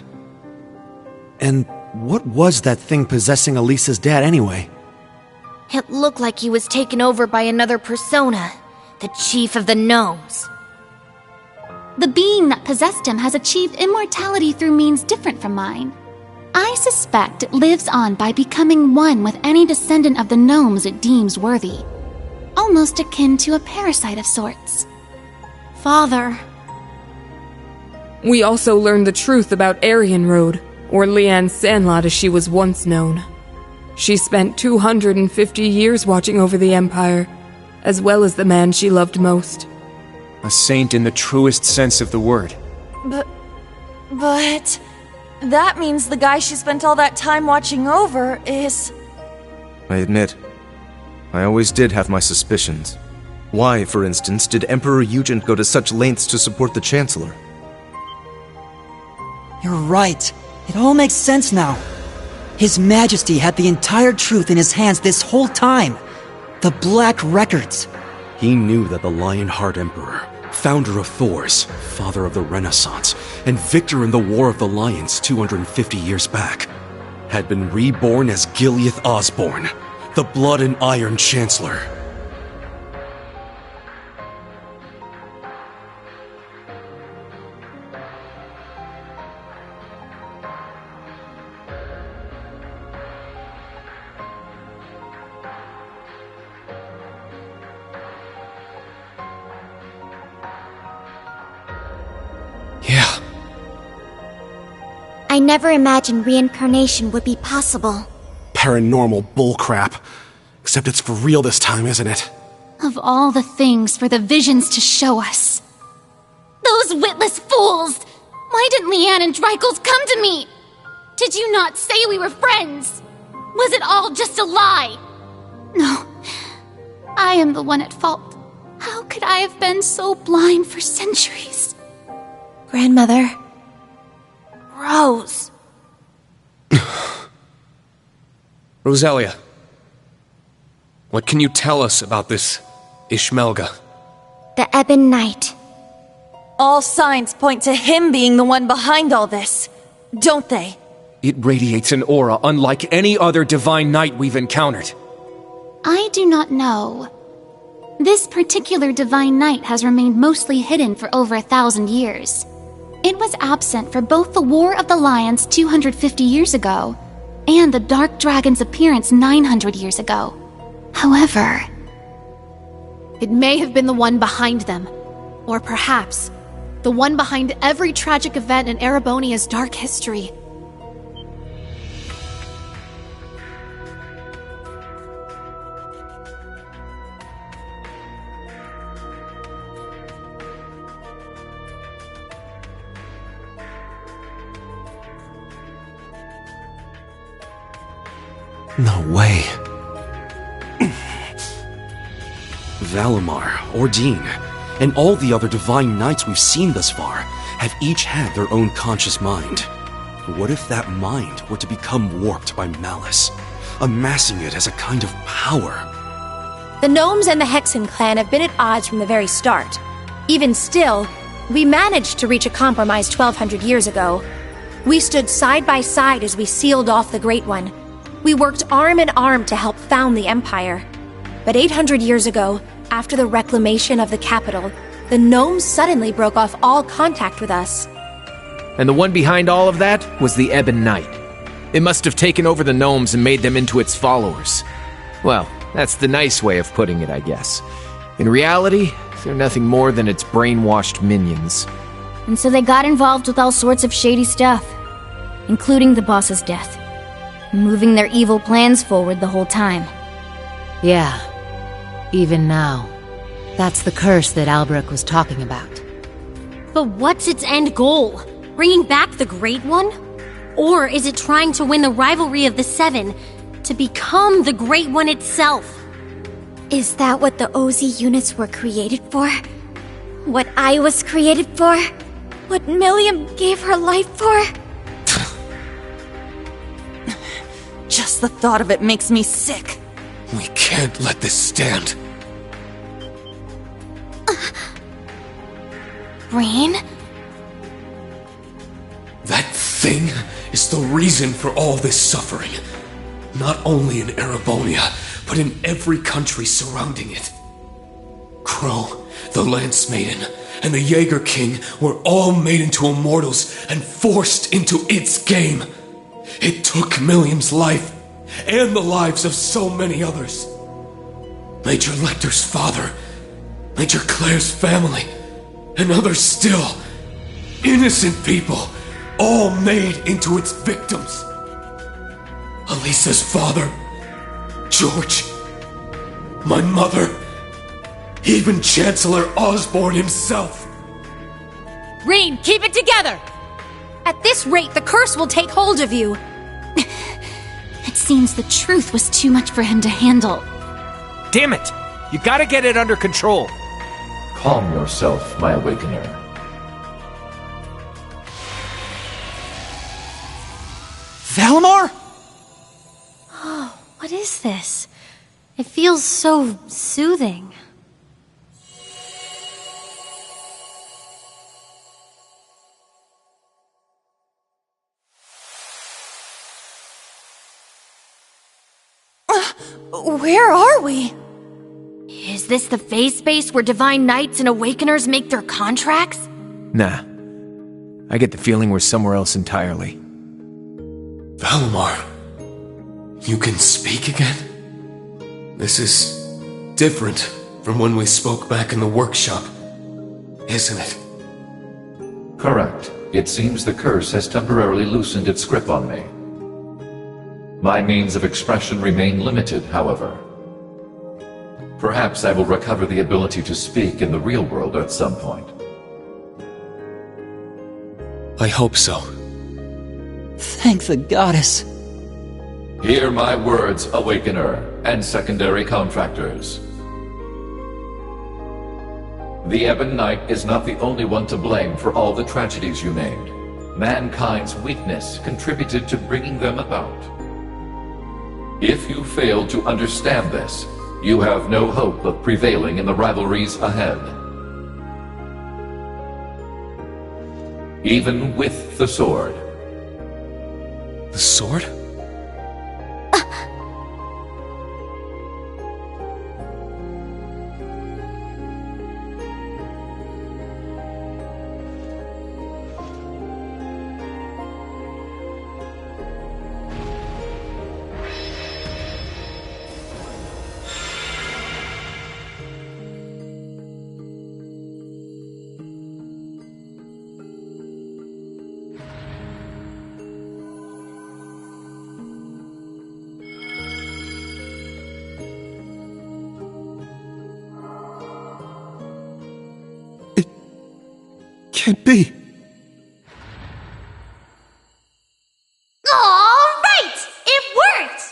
And what was that thing possessing Elisa's dad anyway? It looked like he was taken over by another persona, the Chief of the Gnomes. The being that possessed him has achieved immortality through means different from mine. I suspect it lives on by becoming one with any descendant of the gnomes it deems worthy. Almost akin to a parasite of sorts. Father. We also learned the truth about Aryan Road, or Leanne Sandlot as she was once known. She spent 250 years watching over the Empire, as well as the man she loved most. A saint in the truest sense of the word. But... that means the guy she spent all that time watching over is... I admit, I always did have my suspicions. Why, for instance, did Emperor Eugen go to such lengths to support the Chancellor? You're right. It all makes sense now. His Majesty had the entire truth in his hands this whole time. The Black Records. He knew that the Lionheart Emperor, founder of Thors, father of the Renaissance, and victor in the War of the Lions 250 years back, had been reborn as Gileath Osborne, the Blood and Iron Chancellor. Yeah. I never imagined reincarnation would be possible. Paranormal bullcrap. Except it's for real this time, isn't it? Of all the things for the visions to show us. Those witless fools! Why didn't Leanne and Dreichel's come to me? Did you not say we were friends? Was it all just a lie? No. I am the one at fault. How could I have been so blind for centuries? Grandmother. Rose. Roselia, what can you tell us about this Ishmelga? The Ebon Knight. All signs point to him being the one behind all this, don't they? It radiates an aura unlike any other divine knight we've encountered. I do not know. This particular divine knight has remained mostly hidden for over 1,000 years. It was absent for both the War of the Lions 250 years ago and the Dark Dragon's appearance 900 years ago. However... It may have been the one behind them. Or perhaps, the one behind every tragic event in Erebonia's dark history. No way. Valimar, Ordine, and all the other divine knights we've seen thus far have each had their own conscious mind. What if that mind were to become warped by malice, amassing it as a kind of power? The Gnomes and the Hexen clan have been at odds from the very start. Even still, we managed to reach a compromise 1,200 years ago. We stood side by side as we sealed off the Great One. We worked arm in arm to help found the Empire. But 800 years ago, after the reclamation of the capital, the Gnomes suddenly broke off all contact with us. And the one behind all of that was the Ebon Knight. It must have taken over the Gnomes and made them into its followers. Well, that's the nice way of putting it, I guess. In reality, they're nothing more than its brainwashed minions. And so they got involved with all sorts of shady stuff, including the boss's death, moving their evil plans forward the whole time. Yeah. Even now. That's the curse that Albrecht was talking about. But what's its end goal? Bringing back the Great One? Or is it trying to win the rivalry of the Seven, to become the Great One itself? Is that what the OZ units were created for? What I was created for? What Milliam gave her life for? Just the thought of it makes me sick. We can't let this stand. Rain? That thing is the reason for all this suffering. Not only in Erebonia, but in every country surrounding it. Crow, the Lance Maiden, and the Jaeger King were all made into immortals and forced into its game. It took Milliam's life, and the lives of so many others. Major Lecter's father, Major Claire's family, and others still. Innocent people, all made into its victims. Elisa's father, George, my mother, even Chancellor Osborne himself. Rean, keep it together! At this rate, the curse will take hold of you. It seems the truth was too much for him to handle. Damn it! You gotta get it under control. Calm yourself, my awakener. Valimar? Oh, what is this? It feels so soothing. Where are we? Is this the phase space where Divine Knights and Awakeners make their contracts? Nah. I get the feeling we're somewhere else entirely. Valimar, you can speak again? This is different from when we spoke back in the workshop, isn't it? Correct. It seems the curse has temporarily loosened its grip on me. My means of expression remain limited, however. Perhaps I will recover the ability to speak in the real world at some point. I hope so. Thank the goddess. Hear my words, Awakener, and secondary contractors. The Ebon Knight is not the only one to blame for all the tragedies you named. Mankind's weakness contributed to bringing them about. If you fail to understand this, you have no hope of prevailing in the rivalries ahead. Even with the sword. The sword? Can't be. All right! It worked!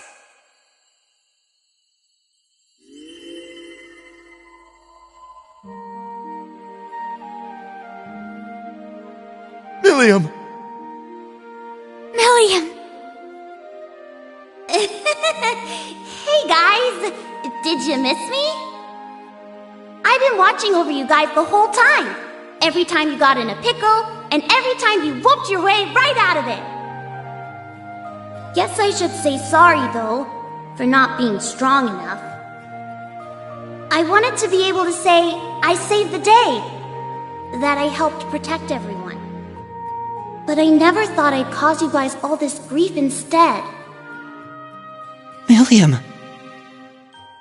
Milliam! Milliam! Hey guys! Did you miss me? I've been watching over you guys the whole time. Every time you got in a pickle, and every time you whooped your way right out of it. Guess I should say sorry, though, for not being strong enough. I wanted to be able to say, I saved the day, that I helped protect everyone. But I never thought I'd cause you guys all this grief instead. Milliam!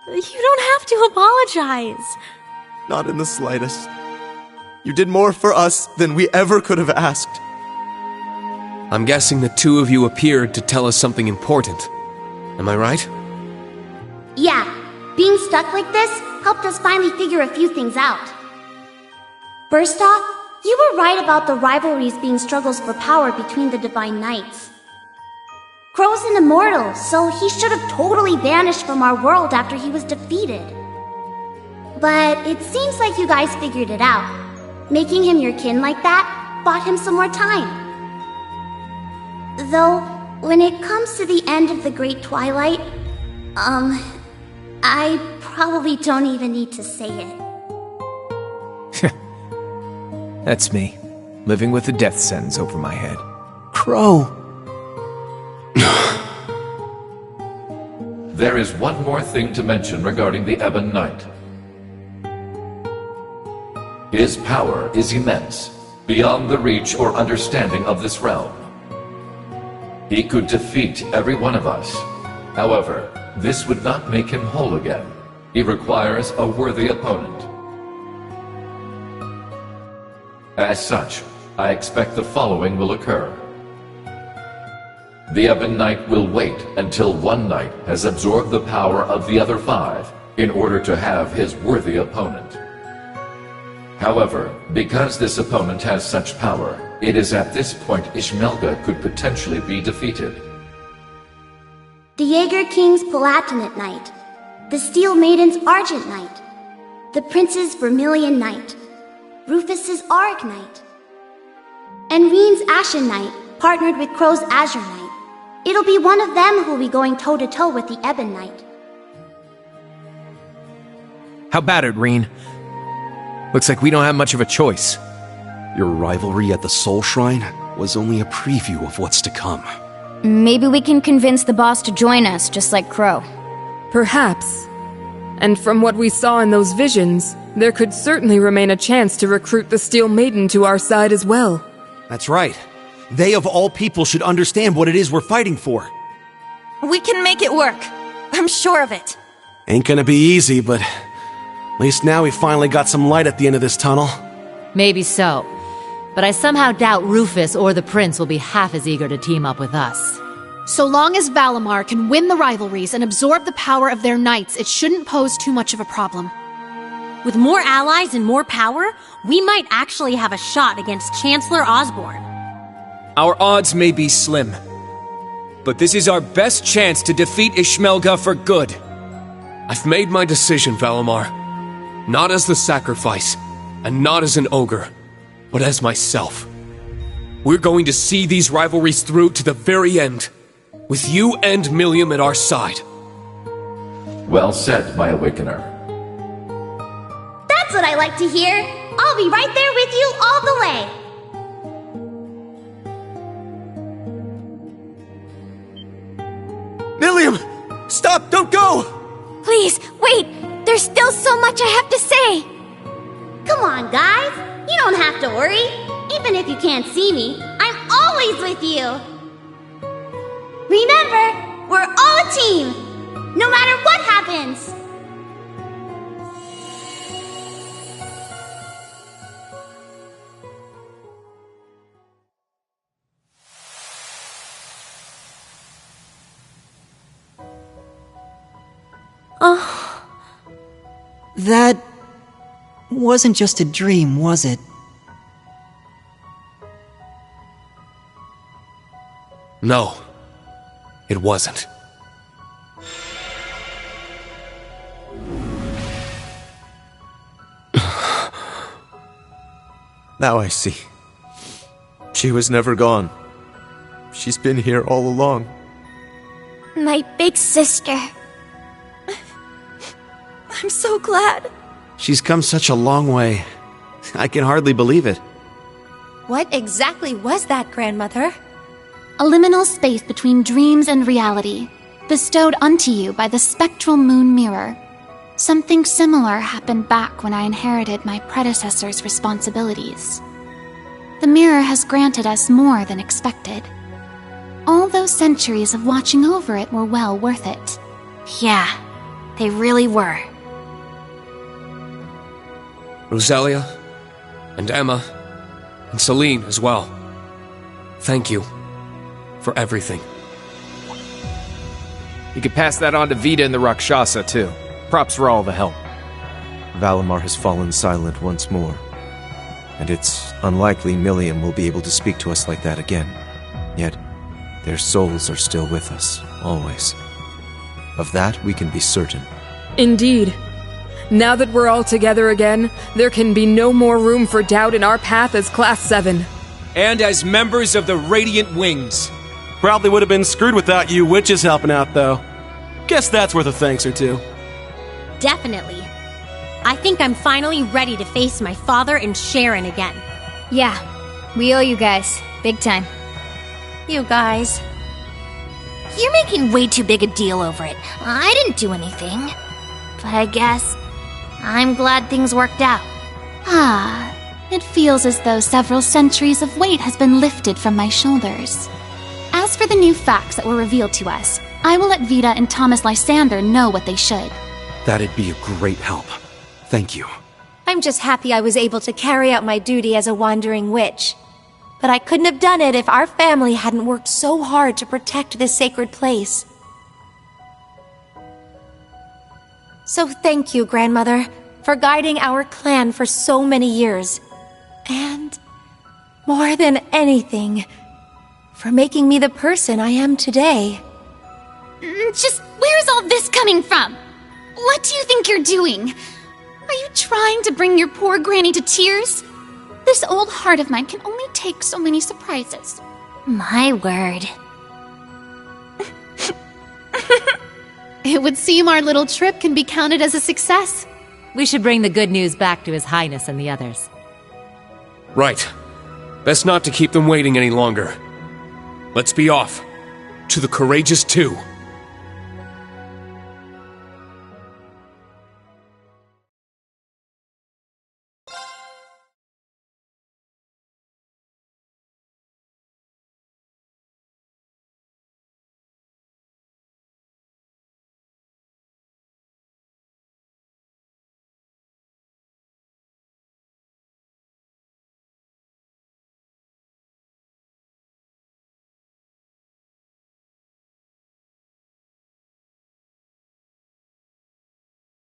You don't have to apologize. Not in the slightest. You did more for us than we ever could have asked. I'm guessing the two of you appeared to tell us something important. Am I right? Yeah, being stuck like this helped us finally figure a few things out. First off, you were right about the rivalries being struggles for power between the Divine Knights. Crow's an immortal, so he should have totally vanished from our world after he was defeated. But it seems like you guys figured it out. Making him your kin like that bought him some more time. Though, when it comes to the end of the Great Twilight, I probably don't even need to say it. That's me, living with a death sentence over my head. Crow, There is one more thing to mention regarding the Ebon Knight. His power is immense, beyond the reach or understanding of this realm. He could defeat every one of us. However, this would not make him whole again. He requires a worthy opponent. As such, I expect the following will occur. The Ebon Knight will wait until one knight has absorbed the power of the other 5 in order to have his worthy opponent. However, because this opponent has such power, it is at this point Ishmelga could potentially be defeated. The Jaeger King's Palatinate Knight, the Steel Maiden's Argent Knight, the Prince's Vermilion Knight, Rufus's Auric Knight, and Reen's Ashen Knight partnered with Crow's Azure Knight. It'll be one of them who'll be going toe-to-toe with the Ebon Knight. How about it, Reen? Looks like we don't have much of a choice. Your rivalry at the Soul Shrine was only a preview of what's to come. Maybe we can convince the boss to join us, just like Crow. Perhaps. And from what we saw in those visions, there could certainly remain a chance to recruit the Steel Maiden to our side as well. That's right. They of all people should understand what it is we're fighting for. We can make it work. I'm sure of it. Ain't gonna be easy, but at least now we finally got some light at the end of this tunnel. Maybe so. But I somehow doubt Rufus or the Prince will be half as eager to team up with us. So long as Valimar can win the rivalries and absorb the power of their knights, it shouldn't pose too much of a problem. With more allies and more power, we might actually have a shot against Chancellor Osborne. Our odds may be slim, but this is our best chance to defeat Ishmelga for good. I've made my decision, Valimar. Not as the sacrifice, and not as an ogre, but as myself. We're going to see these rivalries through to the very end, with you and Milliam at our side. Well said, my Awakener. That's what I like to hear. I'll be right there with you all the way. Milliam! Stop! Don't go! Please, wait! There's still so much I have to say! Come on, guys. You don't have to worry. Even if you can't see me, I'm always with you. Remember, we're all a team, no matter what happens. Oh. That wasn't just a dream, was it? No, it wasn't. Now I see. She was never gone. She's been here all along. My big sister. I'm so glad. She's come such a long way. I can hardly believe it. What exactly was that, Grandmother? A liminal space between dreams and reality, bestowed unto you by the spectral moon mirror. Something similar happened back when I inherited my predecessor's responsibilities. The mirror has granted us more than expected. All those centuries of watching over it were well worth it. Yeah, they really were. Rosalia, and Emma, and Celine as well. Thank you for everything. You could pass that on to Vita and the Rakshasa, too. Props for all the help. Valimar has fallen silent once more, and it's unlikely Milliam will be able to speak to us like that again. Yet, their souls are still with us, always. Of that we can be certain. Indeed. Now that we're all together again, there can be no more room for doubt in our path as Class 7. And as members of the Radiant Wings. Probably would have been screwed without you witches helping out, though. Guess that's worth a thanks or two. Definitely. I think I'm finally ready to face my father and Sharon again. Yeah, we owe you guys. Big time. You guys. You're making way too big a deal over it. I didn't do anything. But I guess I'm glad things worked out. Ah, it feels as though several centuries of weight has been lifted from my shoulders. As for the new facts that were revealed to us, I will let Vita and Thomas Lysander know what they should. That'd be a great help. Thank you. I'm just happy I was able to carry out my duty as a wandering witch. But I couldn't have done it if our family hadn't worked so hard to protect this sacred place. So thank you, Grandmother, for guiding our clan for so many years. And, more than anything, for making me the person I am today. Just where's all this coming from? What do you think you're doing? Are you trying to bring your poor granny to tears? This old heart of mine can only take so many surprises. My word. It would seem our little trip can be counted as a success. We should bring the good news back to His Highness and the others. Right. Best not to keep them waiting any longer. Let's be off. To the Courageous 2.